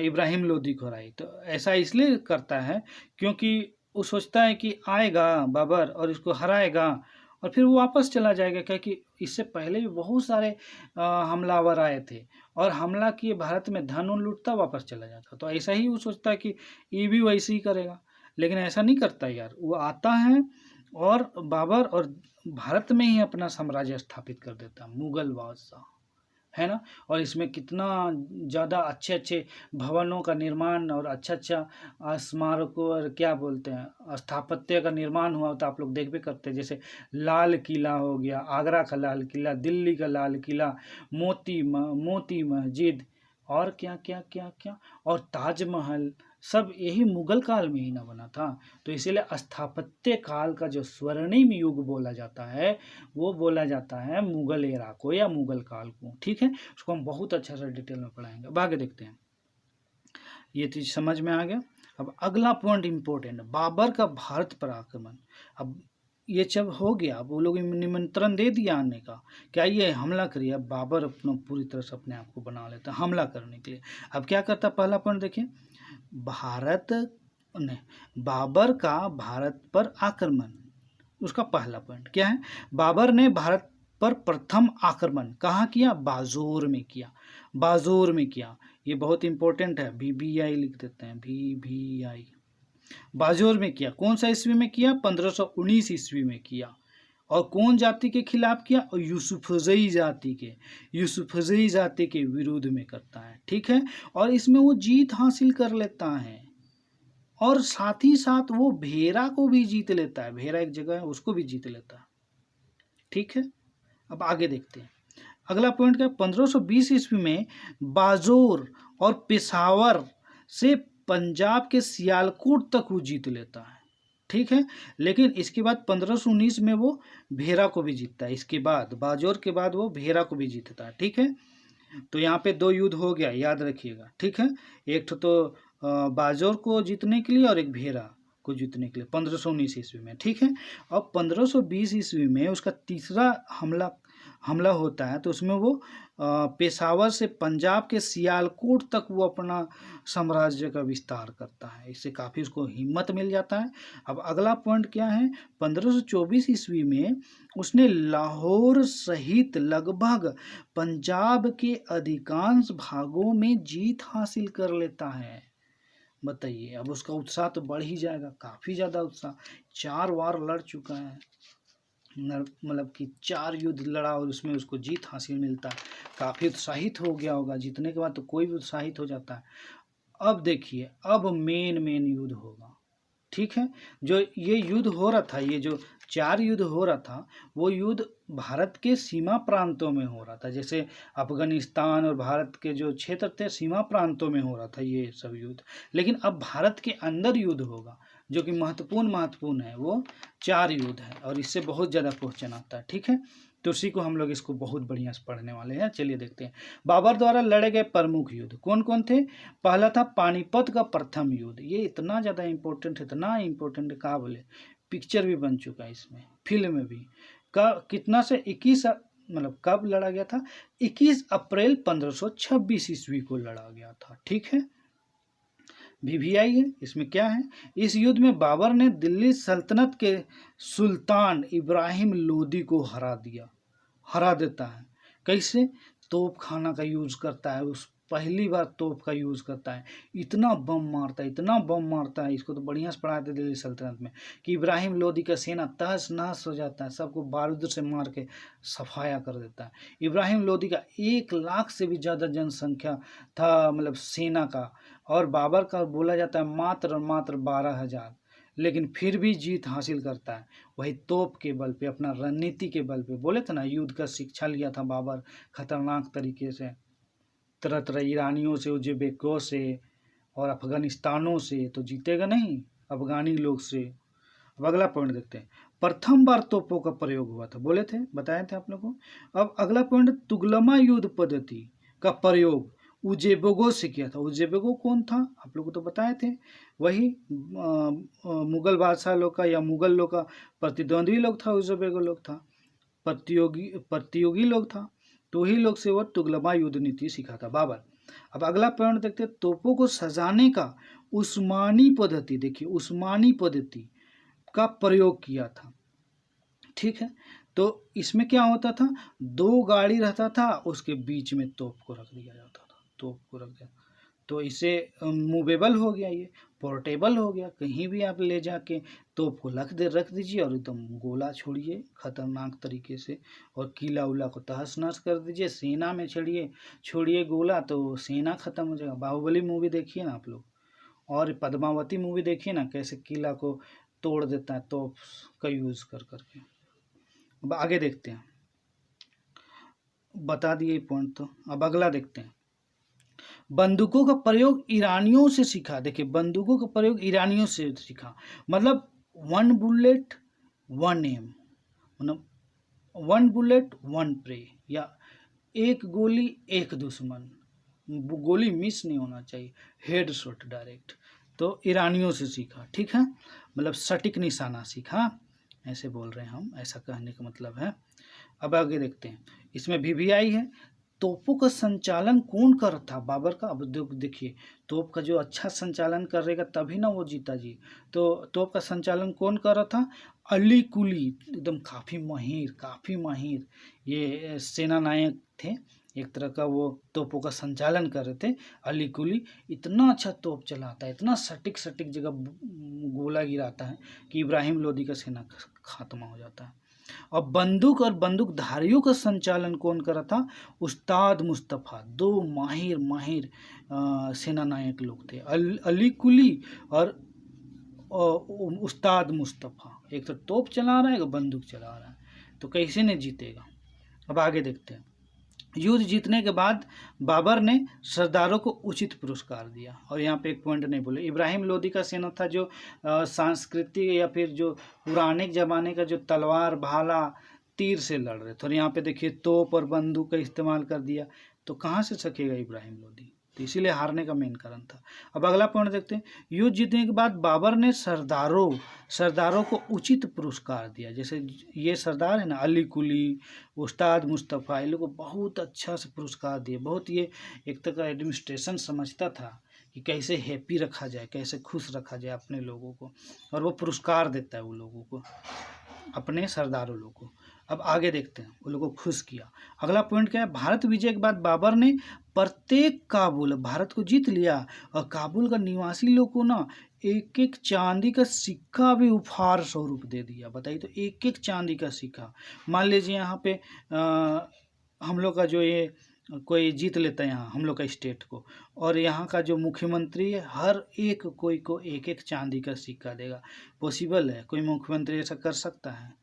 इब्राहिम लोदी को हराइए। तो ऐसा इसलिए करता है क्योंकि वो सोचता है कि आएगा बाबर और इसको हराएगा और फिर वो वापस चला जाएगा, क्योंकि इससे पहले भी बहुत सारे हमलावर आए थे और हमला किए, भारत में धन उन लूटता, वापस चला जाता। तो ऐसा ही वो सोचता है कि ये भी वैसे ही करेगा, लेकिन ऐसा नहीं करता यार। वो आता है और बाबर और भारत में ही अपना साम्राज्य स्थापित कर देता, मुगल बादशाह, है ना। और इसमें कितना ज़्यादा अच्छे अच्छे भवनों का निर्माण और अच्छा अच्छा स्मारकों और क्या बोलते हैं स्थापत्य का निर्माण हुआ, तो आप लोग देख भी करते हैं। जैसे लाल किला हो गया, आगरा का लाल किला, दिल्ली का लाल किला, मोती मस्जिद, और क्या क्या क्या क्या, और ताजमहल, सब यही मुगल काल में ही ना बना था। तो इसीलिए स्थापत्य काल का जो स्वर्णिम युग बोला जाता है, वो बोला जाता है मुगल एरा को या मुगल काल को। ठीक है, उसको हम बहुत अच्छा सा डिटेल में पढ़ाएंगे। अब आगे देखते हैं, ये चीज समझ में आ गया। अब अगला पॉइंट इंपॉर्टेंट, बाबर का भारत पर आक्रमण। अब ये जब हो गया, वो लोग निमंत्रण दे दिया आने का, क्या ये हमला करिए। अब बाबर अपना पूरी तरह से अपने आप को बना लेता हमला करने के लिए। अब क्या करता, पहला पॉइंट देखिए, भारत ने बाबर का भारत पर आक्रमण, उसका पहला पॉइंट क्या है? बाबर ने भारत पर प्रथम आक्रमण कहाँ किया? बाजोर में किया। बाजोर में किया, ये बहुत इंपॉर्टेंट है, BBI लिख देते हैं, BBI। बाजोर में किया, कौन सा ईस्वी में किया? 1519 ईस्वी में किया। और कौन जाति के खिलाफ किया? और यूसुफजई जाति के, यूसुफजई जाति के विरोध में करता है। ठीक है, और इसमें वो जीत हासिल कर लेता है और साथ ही साथ वो भेरा को भी जीत लेता है। भेरा एक जगह है, उसको भी जीत लेता है। ठीक है, अब आगे देखते हैं। अगला पॉइंट क्या? 1520 ईस्वी में बाजोर और पेशावर से पंजाब के सियालकोट तक वो जीत लेता है। ठीक है, लेकिन इसके बाद 1519 में वो भेरा को भी जीतता है। इसके बाद बाजोर के बाद वो भेरा को भी जीतता है। ठीक है, तो यहाँ पे दो युद्ध हो गया, याद रखिएगा। ठीक है, एक तो बाजोर को जीतने के लिए और एक भेरा को जीतने के लिए 1519 ईस्वी में। ठीक है, अब 1520 ईस्वी में उसका तीसरा हमला होता है, तो उसमें वो पेशावर से पंजाब के सियालकोट तक वो अपना साम्राज्य का विस्तार करता है। इससे काफ़ी उसको हिम्मत मिल जाता है। अब अगला पॉइंट क्या है? 1524 ईस्वी में उसने लाहौर सहित लगभग पंजाब के अधिकांश भागों में जीत हासिल कर लेता है। बताइए, अब उसका उत्साह तो बढ़ ही जाएगा, काफ़ी ज़्यादा उत्साह। 4 बार लड़ चुका है, मतलब कि 4 युद्ध लड़ा और उसमें उसको जीत हासिल मिलता है। काफ़ी उत्साहित हो गया होगा, जीतने के बाद तो कोई भी उत्साहित हो जाता है। अब देखिए, अब मेन युद्ध होगा। ठीक है। जो ये युद्ध हो रहा था, ये जो 4 युद्ध हो रहा था, वो युद्ध भारत के सीमा प्रांतों में हो रहा था। जैसे अफ़गानिस्तान और भारत के जो क्षेत्र थे, सीमा प्रांतों में हो रहा था ये सब युद्ध। लेकिन अब भारत के अंदर युद्ध होगा, जो कि महत्वपूर्ण है। वो 4 युद्ध है और इससे बहुत ज़्यादा क्वेश्चन आता है, ठीक है। तो उसी को हम लोग इसको बहुत बढ़िया से पढ़ने वाले हैं। चलिए देखते हैं। बाबर द्वारा लड़े गए प्रमुख युद्ध कौन कौन थे। पहला था पानीपत का प्रथम युद्ध। ये इतना ज़्यादा इम्पोर्टेंट है, इतना इम्पोर्टेंट है, कहा बोले, पिक्चर भी बन चुका है इसमें, फिल्म में भी। का कितना से 21 मतलब कब लड़ा गया था, 21 अप्रैल 1526 ईस्वी को लड़ा गया था, ठीक है। VVI है, इसमें क्या है, इस युद्ध में बाबर ने दिल्ली सल्तनत के सुल्तान इब्राहिम लोदी को हरा देता है। कैसे, तोप खाना का यूज करता है, उस पहली बार तोप का यूज करता है, इतना बम मारता है, इसको तो बढ़िया से पढ़ाते दिल्ली सल्तनत में, कि इब्राहिम लोदी का सेना तहस नहस हो जाता है, सबको बारूद से मार के सफाया कर देता है। इब्राहिम लोदी का 1 लाख से भी ज़्यादा जनसंख्या था, मतलब सेना का, और बाबर का बोला जाता है मात्र 12,000, लेकिन फिर भी जीत हासिल करता है, वही तोप के बल पे, अपना रणनीति के बल पे। बोले थे ना, युद्ध का शिक्षा लिया था बाबर खतरनाक तरीके से, तरह तरह ईरानियों से, उज्बेकों से और अफगानिस्तानों से, तो जीतेगा नहीं, अफगानी लोग से। अब अगला पॉइंट देखते हैं। प्रथम बार तोपों का प्रयोग हुआ था, बोले थे, बताए थे आप लोगों को। अब अगला पॉइंट, तुगलमा युद्ध पद्धति का प्रयोग उज्बेकों से किया था। उज्बेकों कौन था, आप लोगों को तो बताए थे, वही मुगल बादशाह लोग का या मुगल लोग का प्रतिद्वंद्वी लोग था, उज्बेकों लोग था, प्रतियोगी लोग था, तो वही लोग से वो तुगलमा युद्ध नीति सीखा था बाबर। अब अगला पॉइंट देखते हैं, तोपों को सजाने का उस्मानी पद्धति, देखिए उस्मानी पद्धति का प्रयोग किया था, ठीक है। तो इसमें क्या होता था, 2 गाड़ी रहता था, उसके बीच में तोप को रख दिया जाता था, तो इसे मूवेबल हो गया, ये पोर्टेबल हो गया, कहीं भी आप ले जाके तोप को रख दीजिए और एकदम गोला छोड़िए खतरनाक तरीके से, और किला उला को तहस नहस कर दीजिए, सेना में छोड़िए गोला, तो सेना खत्म हो जाएगा। बाहुबली मूवी देखिए ना आप लोग, और पद्मावती मूवी देखिए ना, कैसे किला को तोड़ देता है तोप का यूज़ कर करके। अब आगे देखते हैं, बता दिए पॉइंट, तो अब अगला देखते हैं। बंदूकों का प्रयोग ईरानियों से सीखा। देखिए बंदूकों का प्रयोग ईरानियों से सीखा, मतलब 1 बुलेट 1 एम, मतलब 1 बुलेट 1 प्रे, या 1 गोली 1 दुश्मन, गोली मिस नहीं होना चाहिए, हेड शॉट डायरेक्ट। तो ईरानियों से सीखा, ठीक है, मतलब सटीक निशाना सीखा, ऐसे बोल रहे हैं हम, ऐसा कहने का मतलब है। अब आगे देखते हैं, इसमें VVI है, तोपों का संचालन कौन कर रहा था, बाबर का। अब देखिए, तोप का जो अच्छा संचालन करेगा तभी ना वो जीता जी। तो तोप का संचालन कौन कर रहा था, अली कुली, एकदम काफ़ी माहिर ये सेना नायक थे, एक तरह का वो तोपों का संचालन कर रहे थे। अली कुली इतना अच्छा तोप चलाता है, इतना सटीक जगह गोला गिराता है कि इब्राहिम लोदी का सेना खात्मा हो जाता है। और बंदूक और बंदूकधारियों का संचालन कौन कर रहा था, उस्ताद मुस्तफ़ा, 2 माहिर सेना नायक लोग थे, अली कुली और उस्ताद मुस्तफ़ा। एक तो तोप चला रहा है, एक बंदूक चला रहा है, तो कैसे नहीं जीतेगा। अब आगे देखते हैं। युद्ध जीतने के बाद बाबर ने सरदारों को उचित पुरस्कार दिया, और यहाँ पे एक पॉइंट नहीं बोले, इब्राहिम लोदी का सेना था जो सांस्कृतिक या फिर जो पुराने ज़माने का जो तलवार भाला तीर से लड़ रहे थे, और यहाँ पे देखिए तोप और बंदूक का इस्तेमाल कर दिया, तो कहाँ से सकेगा इब्राहिम लोदी, तो इसीलिए हारने का मेन कारण था। अब अगला पॉइंट देखते हैं, युद्ध जीतने के बाद बाबर ने सरदारों को उचित पुरस्कार दिया। जैसे ये सरदार है ना, अली कुली, उस्ताद मुस्तफ़ा, इन लोगों को बहुत अच्छा से पुरस्कार दिए। बहुत ये एक तरह का एडमिनिस्ट्रेशन समझता था कि कैसे हैप्पी रखा जाए, कैसे खुश रखा जाए अपने लोगों को, और वो पुरस्कार देता है वो लोगों को, अपने सरदारों लोगों को। अब आगे देखते हैं, वो लोगों को खुश किया। अगला पॉइंट क्या है, भारत विजय के बाद बाबर ने प्रत्येक काबुल, भारत को जीत लिया, और काबुल का निवासी लोग को ना 1-1 चांदी का सिक्का भी उपहार स्वरूप दे दिया। बताइए, तो 1-1 चांदी का सिक्का। मान लीजिए यहाँ पे हम लोग का जो ये कोई जीत लेता है यहाँ हम लोग का स्टेट को, और यहाँ का जो मुख्यमंत्री है हर एक कोई को एक एक चांदी का सिक्का देगा। पॉसिबल है कोई मुख्यमंत्री ऐसा कर सकता है?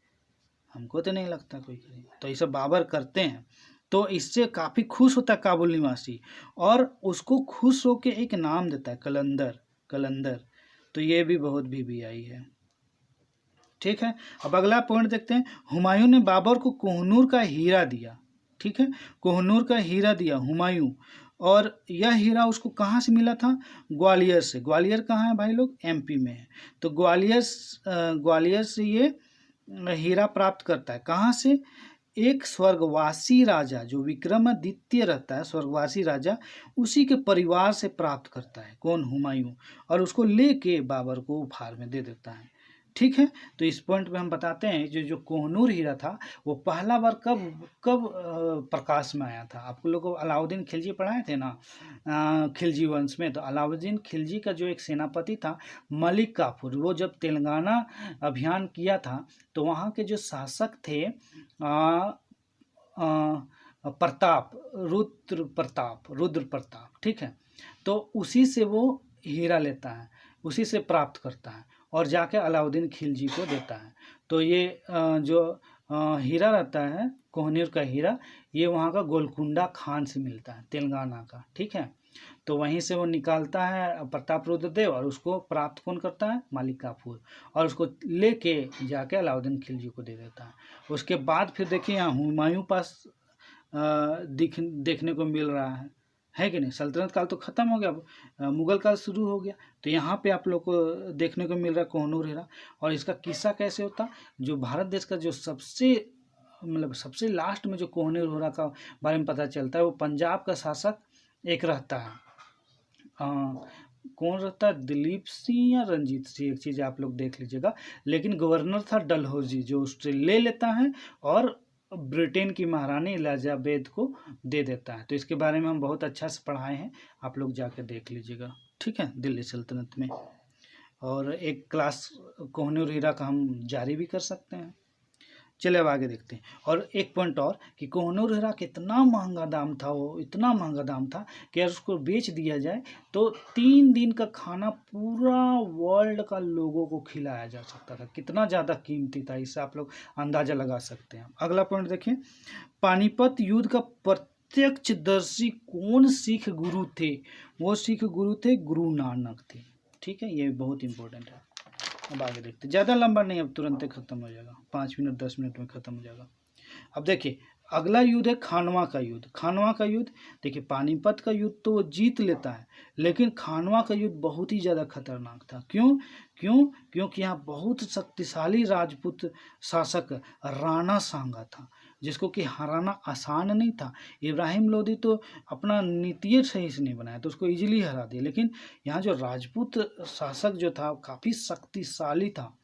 हमको तो नहीं लगता कोई करेगा। तो ये सब बाबर करते हैं, तो इससे काफ़ी खुश होता है काबुल निवासी, और उसको खुश होकर एक नाम देता है कलंदर, कलंदर। तो ये भी बहुत BBI है। ठीक है, अब अगला पॉइंट देखते हैं। हुमायूं ने बाबर को कोहनूर का हीरा दिया। ठीक है, कोहनूर का हीरा दिया हुमायूं, और यह हीरा उसको कहाँ से मिला था? ग्वालियर से। ग्वालियर कहाँ है भाई लोग? MP में है। तो ग्वालियर से ये हीरा प्राप्त करता है। कहाँ से? एक स्वर्गवासी राजा जो विक्रमादित्य रहता है, स्वर्गवासी राजा, उसी के परिवार से प्राप्त करता है। कौन? हुमायूं। और उसको लेके बाबर को उपहार में दे देता है। ठीक है, तो इस पॉइंट में हम बताते हैं जो कोहनूर हीरा था वो पहला बार कब कब प्रकाश में आया था। आपको लोग को अलाउद्दीन खिलजी पढ़ाए थे ना खिलजी वंश में। तो अलाउद्दीन खिलजी का जो एक सेनापति था मलिक काफूर, वो जब तेलंगाना अभियान किया था तो वहाँ के जो शासक थे प्रताप, रुद्र प्रताप। ठीक है, तो उसी से वो हीरा लेता है, उसी से प्राप्त करता है और जाके अलाउद्दीन खिलजी को देता है। तो ये जो हीरा रहता है कोहनूर का हीरा, ये वहाँ का गोलकुंडा खान से मिलता है, तेलंगाना का। ठीक है, तो वहीं से वो निकालता है प्रताप रुद्रदेव, और उसको प्राप्त कौन करता है? मलिक काफूर, और उसको लेके जाके अलाउद्दीन खिलजी को दे देता है। उसके बाद फिर देखिए यहाँ हुमायूं पास देखने को मिल रहा है कि नहीं? सल्तनत काल तो खत्म हो गया, अब मुगल काल शुरू हो गया। तो यहाँ पे आप लोग को देखने को मिल रहा है कोहनूर हीरा। और इसका किस्सा कैसे होता? जो भारत देश का जो सबसे लास्ट में जो कोहनूर हीरा का बारे में पता चलता है, वो पंजाब का शासक एक रहता है, कौन रहता है? दिलीप सिंह या रंजीत सिंह, एक चीज़ आप लोग देख लीजिएगा। लेकिन गवर्नर था डलहौजी, जो उससे ले लेता है और ब्रिटेन की महारानी एलिजाबेथ को दे देता है। तो इसके बारे में हम बहुत अच्छा से पढ़ाए हैं, आप लोग जाकर देख लीजिएगा। ठीक है, दिल्ली सल्तनत में। और एक क्लास कोहनूर हीरा का हम जारी भी कर सकते हैं। चलिए अब आगे देखते हैं। और एक पॉइंट और कि कोहनूर हीरा कितना महंगा दाम था, वो इतना महंगा दाम था कि अगर उसको बेच दिया जाए तो 3 दिन का खाना पूरा वर्ल्ड का लोगों को खिलाया जा सकता था। कितना ज़्यादा कीमती था, इससे आप लोग अंदाज़ा लगा सकते हैं। अगला पॉइंट देखिए, पानीपत युद्ध का प्रत्यक्षदर्शी कौन सिख गुरु थे? वो सिख गुरु थे गुरु नानक थे। ठीक है, ये बहुत इंपॉर्टेंट है। अब आगे देखते हैं, ज़्यादा लंबा नहीं, अब तुरंत खत्म हो जाएगा, 5 मिनट 10 मिनट में खत्म हो जाएगा। अब देखिए अगला युद्ध है खानवा का युद्ध। खानवा का युद्ध, देखिए पानीपत का युद्ध तो वो जीत लेता है, लेकिन खानवा का युद्ध बहुत ही ज़्यादा खतरनाक था। क्योंकि यहाँ बहुत शक्तिशाली राजपूत शासक राणा सांगा था, जिसको कि हराना आसान नहीं था। इब्राहिम लोदी तो अपना नीतिये सही से नहीं बनाया, तो उसको इजीली हरा दिया। लेकिन यहाँ जो राजपूत शासक जो था काफ़ी शक्तिशाली था,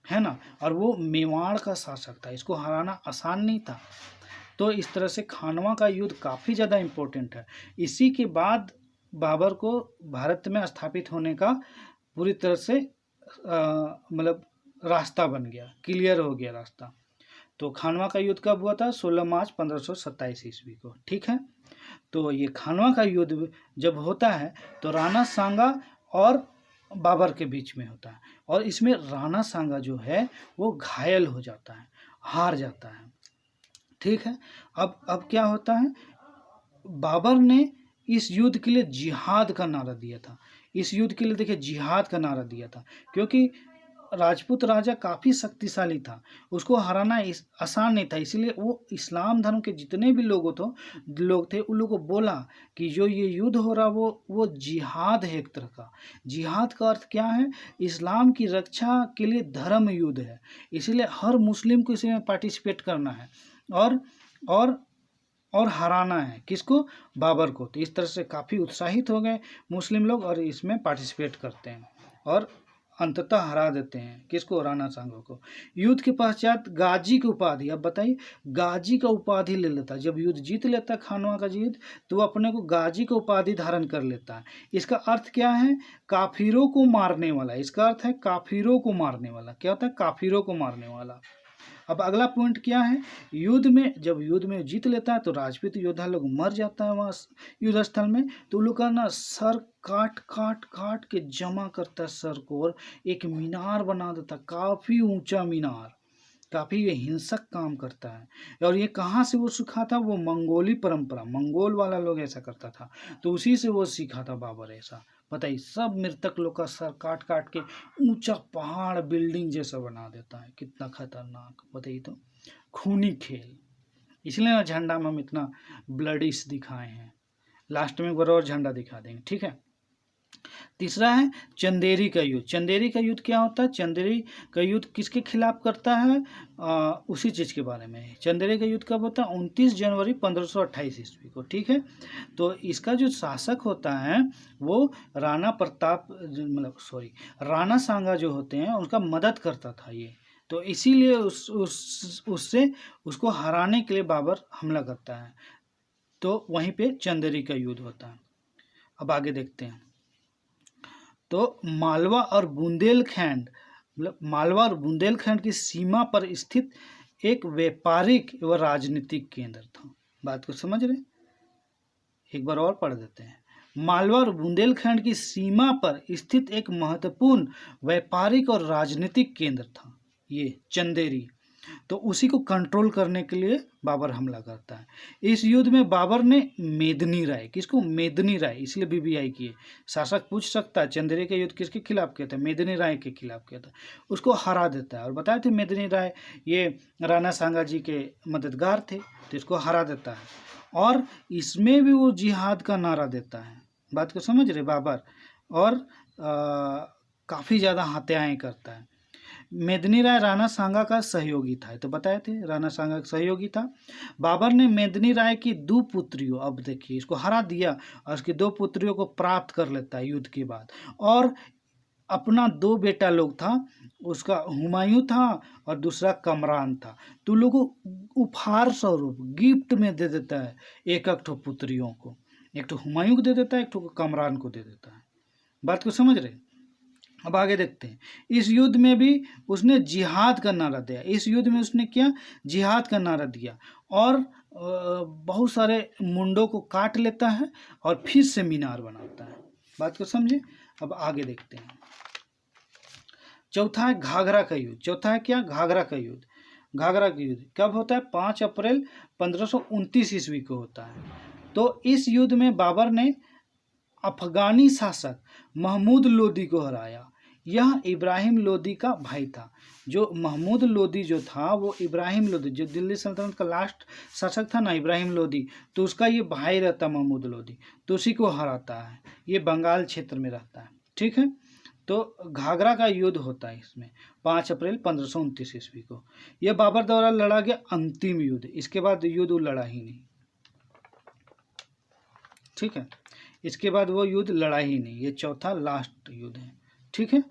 है ना, और वो मेवाड़ का शासक था, इसको हराना आसान नहीं था। तो इस तरह से खानवा का युद्ध काफ़ी ज़्यादा इम्पोर्टेंट है। इसी के बाद बाबर को भारत में स्थापित होने का पूरी तरह से मतलब रास्ता बन गया, क्लियर हो गया रास्ता। तो खानवा का युद्ध कब हुआ था? 16 मार्च 1527 ईस्वी को। ठीक है, तो ये खानवा का युद्ध जब होता है तो राणा सांगा और बाबर के बीच में होता है, और इसमें राणा सांगा जो है वो घायल हो जाता है, हार जाता है। ठीक है, अब क्या होता है? बाबर ने इस युद्ध के लिए जिहाद का नारा दिया था। इस युद्ध के लिए देखिए जिहाद का नारा दिया था, क्योंकि राजपूत राजा काफ़ी शक्तिशाली था, उसको हराना आसान नहीं था। इसलिए वो इस्लाम धर्म के जितने भी लोग थे उन लोगों को बोला कि जो ये युद्ध हो रहा वो जिहाद है। एक तरह का जिहाद का अर्थ क्या है? इस्लाम की रक्षा के लिए धर्म युद्ध है। इसलिए हर मुस्लिम को इसमें पार्टिसिपेट करना है और हराना है। किसको? बाबर को। तो इस तरह से काफ़ी उत्साहित हो गए मुस्लिम लोग और इसमें पार्टिसिपेट करते हैं और अंततः हरा देते हैं। किसको? राणा सांगा को। युद्ध के पश्चात गाजी की उपाधि, अब बताइए, गाजी का उपाधि ले लेता है। जब युद्ध जीत लेता है खानवा का युद्ध, तो वो अपने को गाजी का उपाधि धारण कर लेता है। इसका अर्थ क्या है? काफिरों को मारने वाला। इसका अर्थ है काफिरों को मारने वाला। क्या होता है? काफिरों को मारने वाला। अब अगला पॉइंट क्या है, युद्ध में, जब युद्ध में जीत लेता है तो राजपूत योद्धा लोग मर जाता है वहाँ युद्ध स्थल में, तो उन लोग का ना सर काट काट काट के जमा करता है सर को, और एक मीनार बना देता, काफ़ी ऊंचा मीनार, काफ़ी ये हिंसक काम करता है। और ये कहाँ से वो सीखा था, वो मंगोली परंपरा, मंगोल वाला लोग ऐसा करता था, तो उसी से वो सीखा था बाबर ऐसा। बताइए, सब मृतक लोग का सर काट काट के ऊंचा पहाड़ बिल्डिंग जैसा बना देता है, कितना खतरनाक, बताइए तो। खूनी खेल, इसलिए ना झंडा में हम इतना ब्लडिश दिखाए हैं। लास्ट में एक बार और झंडा दिखा देंगे, ठीक है। तीसरा है चंदेरी का युद्ध। चंदेरी का युद्ध क्या होता है, चंदेरी का युद्ध किसके खिलाफ करता है, उसी चीज़ के बारे में है। चंदेरी का युद्ध कब होता है, 29 जनवरी 1528 ईस्वी को, ठीक है। तो इसका जो शासक होता है वो राणा प्रताप, मतलब सॉरी, राणा सांगा जो होते हैं उनका मदद करता था ये, तो इसीलिए उससे उसको हराने के लिए बाबर हमला करता है, तो वहीं पे चंदेरी का युद्ध होता है। अब आगे देखते हैं, तो मालवा और बुंदेलखंड, मतलब मालवा और बुंदेलखंड की सीमा पर स्थित एक व्यापारिक व राजनीतिक केंद्र था। बात को समझ रहे, एक बार और पढ़ देते हैं। मालवा और बुंदेलखंड की सीमा पर स्थित एक महत्वपूर्ण व्यापारिक और राजनीतिक केंद्र था ये चंदेरी, तो उसी को कंट्रोल करने के लिए बाबर हमला करता है। इस युद्ध में बाबर ने मेदिनी राय, किसको, मेदिनी राय, इसलिए बीबीआई किए, शासक पूछ सकता है चंदेरी का युद्ध किसके खिलाफ किया था, मेदिनी राय के खिलाफ किया था, उसको हरा देता है। और बताए थे मेदिनी राय ये राणा सांगा जी के मददगार थे, तो इसको हरा देता है, और इसमें भी वो जिहाद का नारा देता है। बात को समझ रहे बाबर, और काफ़ी ज़्यादा हत्याएँ करता है। मेदिनी राय राणा सांगा का सहयोगी था, तो बताए थे राणा सांगा का सहयोगी था। बाबर ने मेदिनी राय की 2 पुत्रियों, अब देखिए इसको हरा दिया, और उसकी 2 पुत्रियों को प्राप्त कर लेता है युद्ध के बाद, और अपना 2 बेटा लोग था, उसका हुमायूं था और दूसरा कमरान था, तो लोगों को उपहार स्वरूप गिफ्ट में दे देता है एक एक ठो पुत्रियों को, एक ठो हुमायूं को दे देता है, एक ठो कमरान को दे देता है। बात को समझ रहे। अब आगे देखते हैं, इस युद्ध में भी उसने जिहाद का नारा दिया, इस युद्ध में उसने क्या, जिहाद का नारा दिया, और बहुत सारे मुंडों को काट लेता है और फिर से मीनार बनाता है। बात को समझे। अब आगे देखते हैं, चौथा है घाघरा का युद्ध। चौथा है क्या, घाघरा का युद्ध। घाघरा का युद्ध कब होता है, 5 अप्रैल 1529 ईस्वी को होता है। तो इस युद्ध में बाबर ने अफगानी शासक महमूद लोदी को हराया। यह इब्राहिम लोदी का भाई था। जो महमूद लोदी जो था वो इब्राहिम लोदी, जो दिल्ली सल्तनत का लास्ट शासक था ना इब्राहिम लोदी, तो उसका ये भाई रहता महमूद लोदी, तो उसी को हराता है। ये बंगाल क्षेत्र में रहता है, ठीक है। तो घाघरा का युद्ध होता है इसमें 5 अप्रैल 1529 ईस्वी को। यह बाबर द्वारा लड़ा गया अंतिम युद्ध, इसके बाद युद्ध लड़ा ही नहीं, ठीक है। इसके बाद वो युद्ध लड़ा ही नहीं, ये चौथा लास्ट युद्ध है, ठीक है।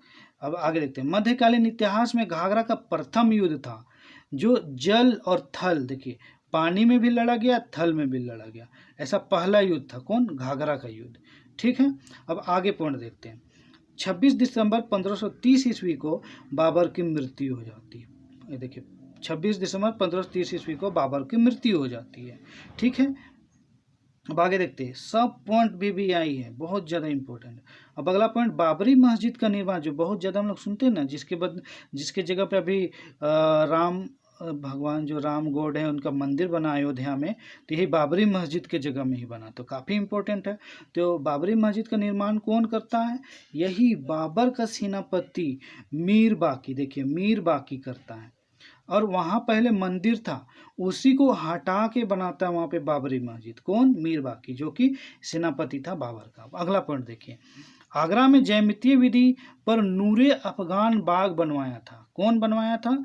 अब आगे देखते हैं, मध्यकालीन इतिहास में घाघरा का प्रथम युद्ध था जो जल और थल, देखिए पानी में भी लड़ा गया, थल में भी लड़ा गया, ऐसा पहला युद्ध था। कौन, घाघरा का युद्ध, ठीक है। अब आगे पॉइंट देखते हैं, 26 दिसंबर 1530 ईस्वी को बाबर की मृत्यु हो जाती है। ये देखिए 26 दिसंबर 1530 ईस्वी को बाबर की मृत्यु हो जाती है, ठीक है। अब आगे देखते हैं, सब पॉइंट बीबीआई है, बहुत ज़्यादा इंपॉर्टेंट है। अब अगला पॉइंट, बाबरी मस्जिद का निर्माण, जो बहुत ज़्यादा हम लोग सुनते हैं ना, जिसके जगह पे अभी राम भगवान जो राम गॉड है उनका मंदिर बना अयोध्या में, तो यही बाबरी मस्जिद के जगह में ही बना, तो काफ़ी इंपॉर्टेंट है। तो बाबरी मस्जिद का निर्माण कौन करता है, यही बाबर का सेनापति मीर बाकी, देखिए मीर बाकी करता है। और वहाँ पहले मंदिर था, उसी को हटा के बनाता है वहाँ पे बाबरी मस्जिद, कौन, मीर बाकी, जो कि सेनापति था बाबर का। अगला पॉइंट देखिए, आगरा में जैमितीय विधि पर नूरे अफगान बाग बनवाया था। कौन बनवाया था,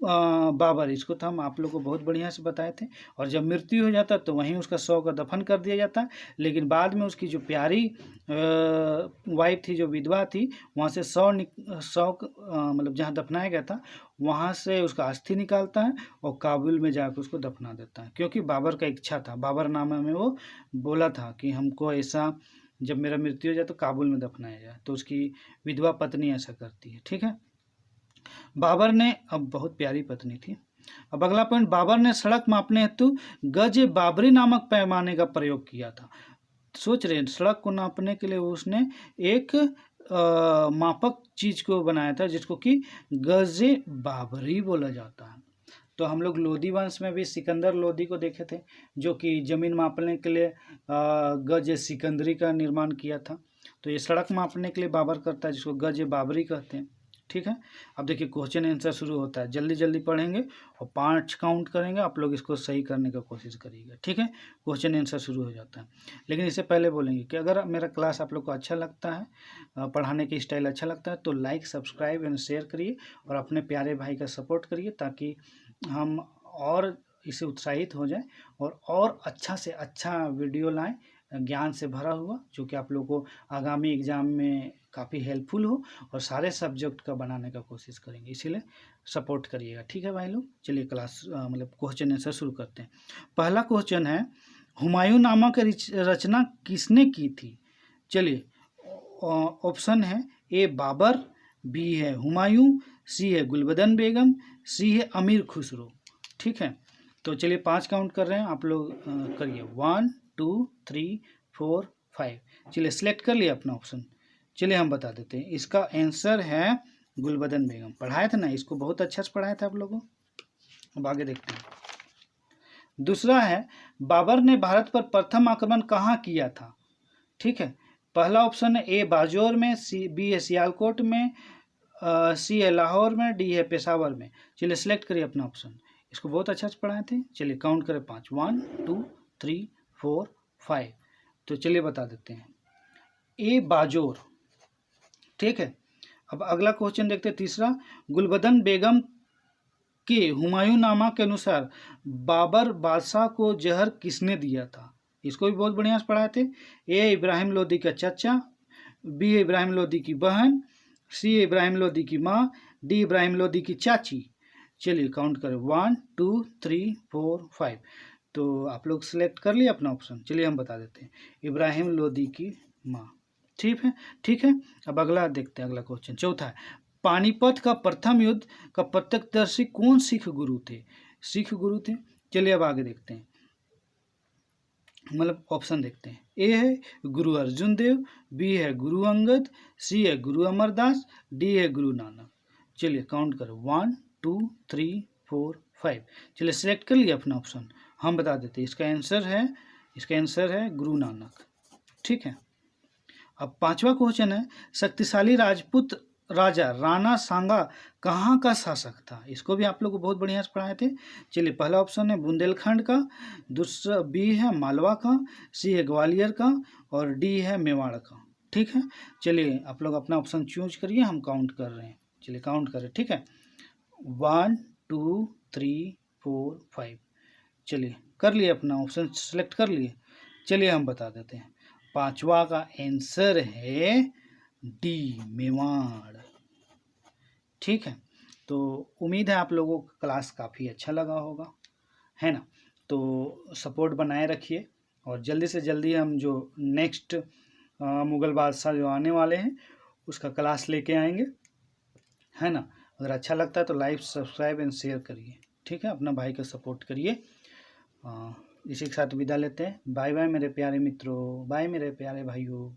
बाबर। इसको तो हम आप लोग को बहुत बढ़िया से बताए थे। और जब मृत्यु हो जाता तो वहीं उसका शव का दफन कर दिया जाता, लेकिन बाद में उसकी जो प्यारी वाइफ थी, जो विधवा थी, वहाँ से शव मतलब जहाँ दफनाया गया था वहाँ से उसका अस्थि निकालता है और काबुल में जाकर उसको दफना देता है, क्योंकि बाबर का इच्छा था, बाबरनामा में वो बोला था कि हमको ऐसा जब मेरा मृत्यु हो जाए तो काबुल में दफनाया जाए, तो उसकी विधवा पत्नी ऐसा करती है, ठीक है। बाबर ने, अब बहुत प्यारी पत्नी थी, अब अगला पॉइंट, बाबर ने सड़क मापने हेतु गज बाबरी नामक पैमाने का प्रयोग किया था। सोच रहे हैं, सड़क को नापने के लिए उसने एक मापक चीज को बनाया था जिसको कि गज बाबरी बोला जाता है। तो हम लोग लोधी वंश में भी सिकंदर लोधी को देखे थे, जो कि जमीन मापने के लिए गज सिकंदरी का निर्माण किया था। तो ये सड़क मापने के लिए बाबर करता है, जिसको गज बाबरी कहते हैं। ठीक है, अब देखिए क्वेश्चन आंसर शुरू होता है, जल्दी जल्दी पढ़ेंगे और 5 काउंट करेंगे, आप लोग इसको सही करने का कोशिश करिएगा। ठीक है, क्वेश्चन आंसर शुरू हो जाता है। लेकिन इससे पहले बोलेंगे कि अगर मेरा क्लास आप लोग को अच्छा लगता है, पढ़ाने की स्टाइल अच्छा लगता है, तो लाइक, सब्सक्राइब एंड शेयर करिए और अपने प्यारे भाई का सपोर्ट करिए, ताकि हम और इससे उत्साहित हो जाए और अच्छा से अच्छा वीडियो लाएं, ज्ञान से भरा हुआ, जो कि आप लोगों को आगामी एग्ज़ाम में काफ़ी हेल्पफुल हो, और सारे सब्जेक्ट का बनाने का कोशिश करेंगे, इसीलिए सपोर्ट करिएगा। ठीक है भाई लोग, चलिए क्लास मतलब क्वेश्चन आंसर शुरू करते हैं। पहला क्वेश्चन है, हुमायूं नामा की रचना किसने की थी? चलिए ऑप्शन है, ए बाबर, बी है हुमायूं, सी है गुलबदन बेगम, सी है अमीर खुसरो। ठीक है, तो चलिए 5 काउंट कर रहे हैं, आप लोग करिए 1 2 3 4 5। चलिए सिलेक्ट कर लिया अपना ऑप्शन। चलिए हम बता देते हैं, इसका आंसर है गुलबदन बेगम। पढ़ाया था ना, इसको बहुत अच्छा से पढ़ाया था आप लोगों। अब आगे देखते हैं। दूसरा है, बाबर ने भारत पर प्रथम आक्रमण कहाँ किया था? ठीक है, पहला ऑप्शन है ए बाजौर में, बी है सियालकोट में, सी है लाहौर में, डी है पेशावर में। चलिए सिलेक्ट करिए अपना ऑप्शन। इसको बहुत अच्छा से पढ़ाए थे। चलिए काउंट करें 5 1 2 3 4 5। तो चलिए बता देते हैं, ए बाजौर। ठीक है, अब अगला क्वेश्चन देखते हैं, तीसरा, गुलबदन बेगम के हुमायूंनामा के अनुसार बाबर बादशाह को जहर किसने दिया था? इसको भी बहुत बढ़िया से पढ़ाए थे। ए इब्राहिम लोदी का चचा, बी इब्राहिम लोदी की बहन, सी इब्राहिम लोदी की माँ, डी इब्राहिम लोदी की चाची। चलिए काउंट करें 1 2 3 4 5। तो आप लोग सिलेक्ट कर लिए अपना ऑप्शन। चलिए हम बता देते हैं, इब्राहिम लोदी की माँ। ठीक है, ठीक है। अब अगला देखते हैं, अगला क्वेश्चन चौथा है, पानीपत का प्रथम युद्ध का प्रत्यक्षदर्शी कौन सिख गुरु थे? सिख गुरु थे। चलिए अब आगे देखते हैं, मतलब ऑप्शन देखते हैं। ए है गुरु अर्जुन देव, बी है गुरु अंगद, सी है गुरु अमरदास, डी है गुरु नानक। चलिए काउंट करें 1 2 3 4 5। चलिए सिलेक्ट कर लिया अपना ऑप्शन। हम बता देते हैं, इसका आंसर है गुरु नानक। ठीक है, अब 5वां क्वेश्चन है, शक्तिशाली राजपूत राजा राणा सांगा कहाँ का शासक था? इसको भी आप लोग को बहुत बढ़िया से पढ़ाए थे। चलिए पहला ऑप्शन है बुंदेलखंड का, दूसरा बी है मालवा का, सी है ग्वालियर का, और डी है मेवाड़ का। ठीक है, चलिए आप लोग अपना ऑप्शन चूज करिए, हम काउंट कर रहे हैं। चलिए काउंट करें। ठीक है, 1 2 3 4 5। चलिए कर लिए अपना ऑप्शन सेलेक्ट कर लिए। चलिए हम बता देते हैं, 5वां का आंसर है डी मेवाड़। ठीक है, तो उम्मीद है आप लोगों को क्लास काफ़ी अच्छा लगा होगा, है ना? तो सपोर्ट बनाए रखिए, और जल्दी से जल्दी हम जो नेक्स्ट मुग़ल बादशाह जो आने वाले हैं उसका क्लास लेके आएंगे, है ना? अगर अच्छा लगता है तो लाइक, सब्सक्राइब एंड शेयर करिए। ठीक है, अपना भाई का सपोर्ट करिए। इसी के साथ विदा लेते हैं। बाय बाय मेरे प्यारे मित्रों, बाय मेरे प्यारे भाइयों,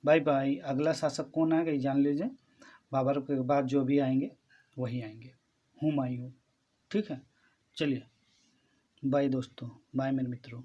बाय बाय। अगला शासक कौन आएगा ये जान लीजिए, बाबर के बाद जो भी आएंगे वही आएंगे, हुमायूं। ठीक है, चलिए बाय दोस्तों, बाय मेरे मित्रों।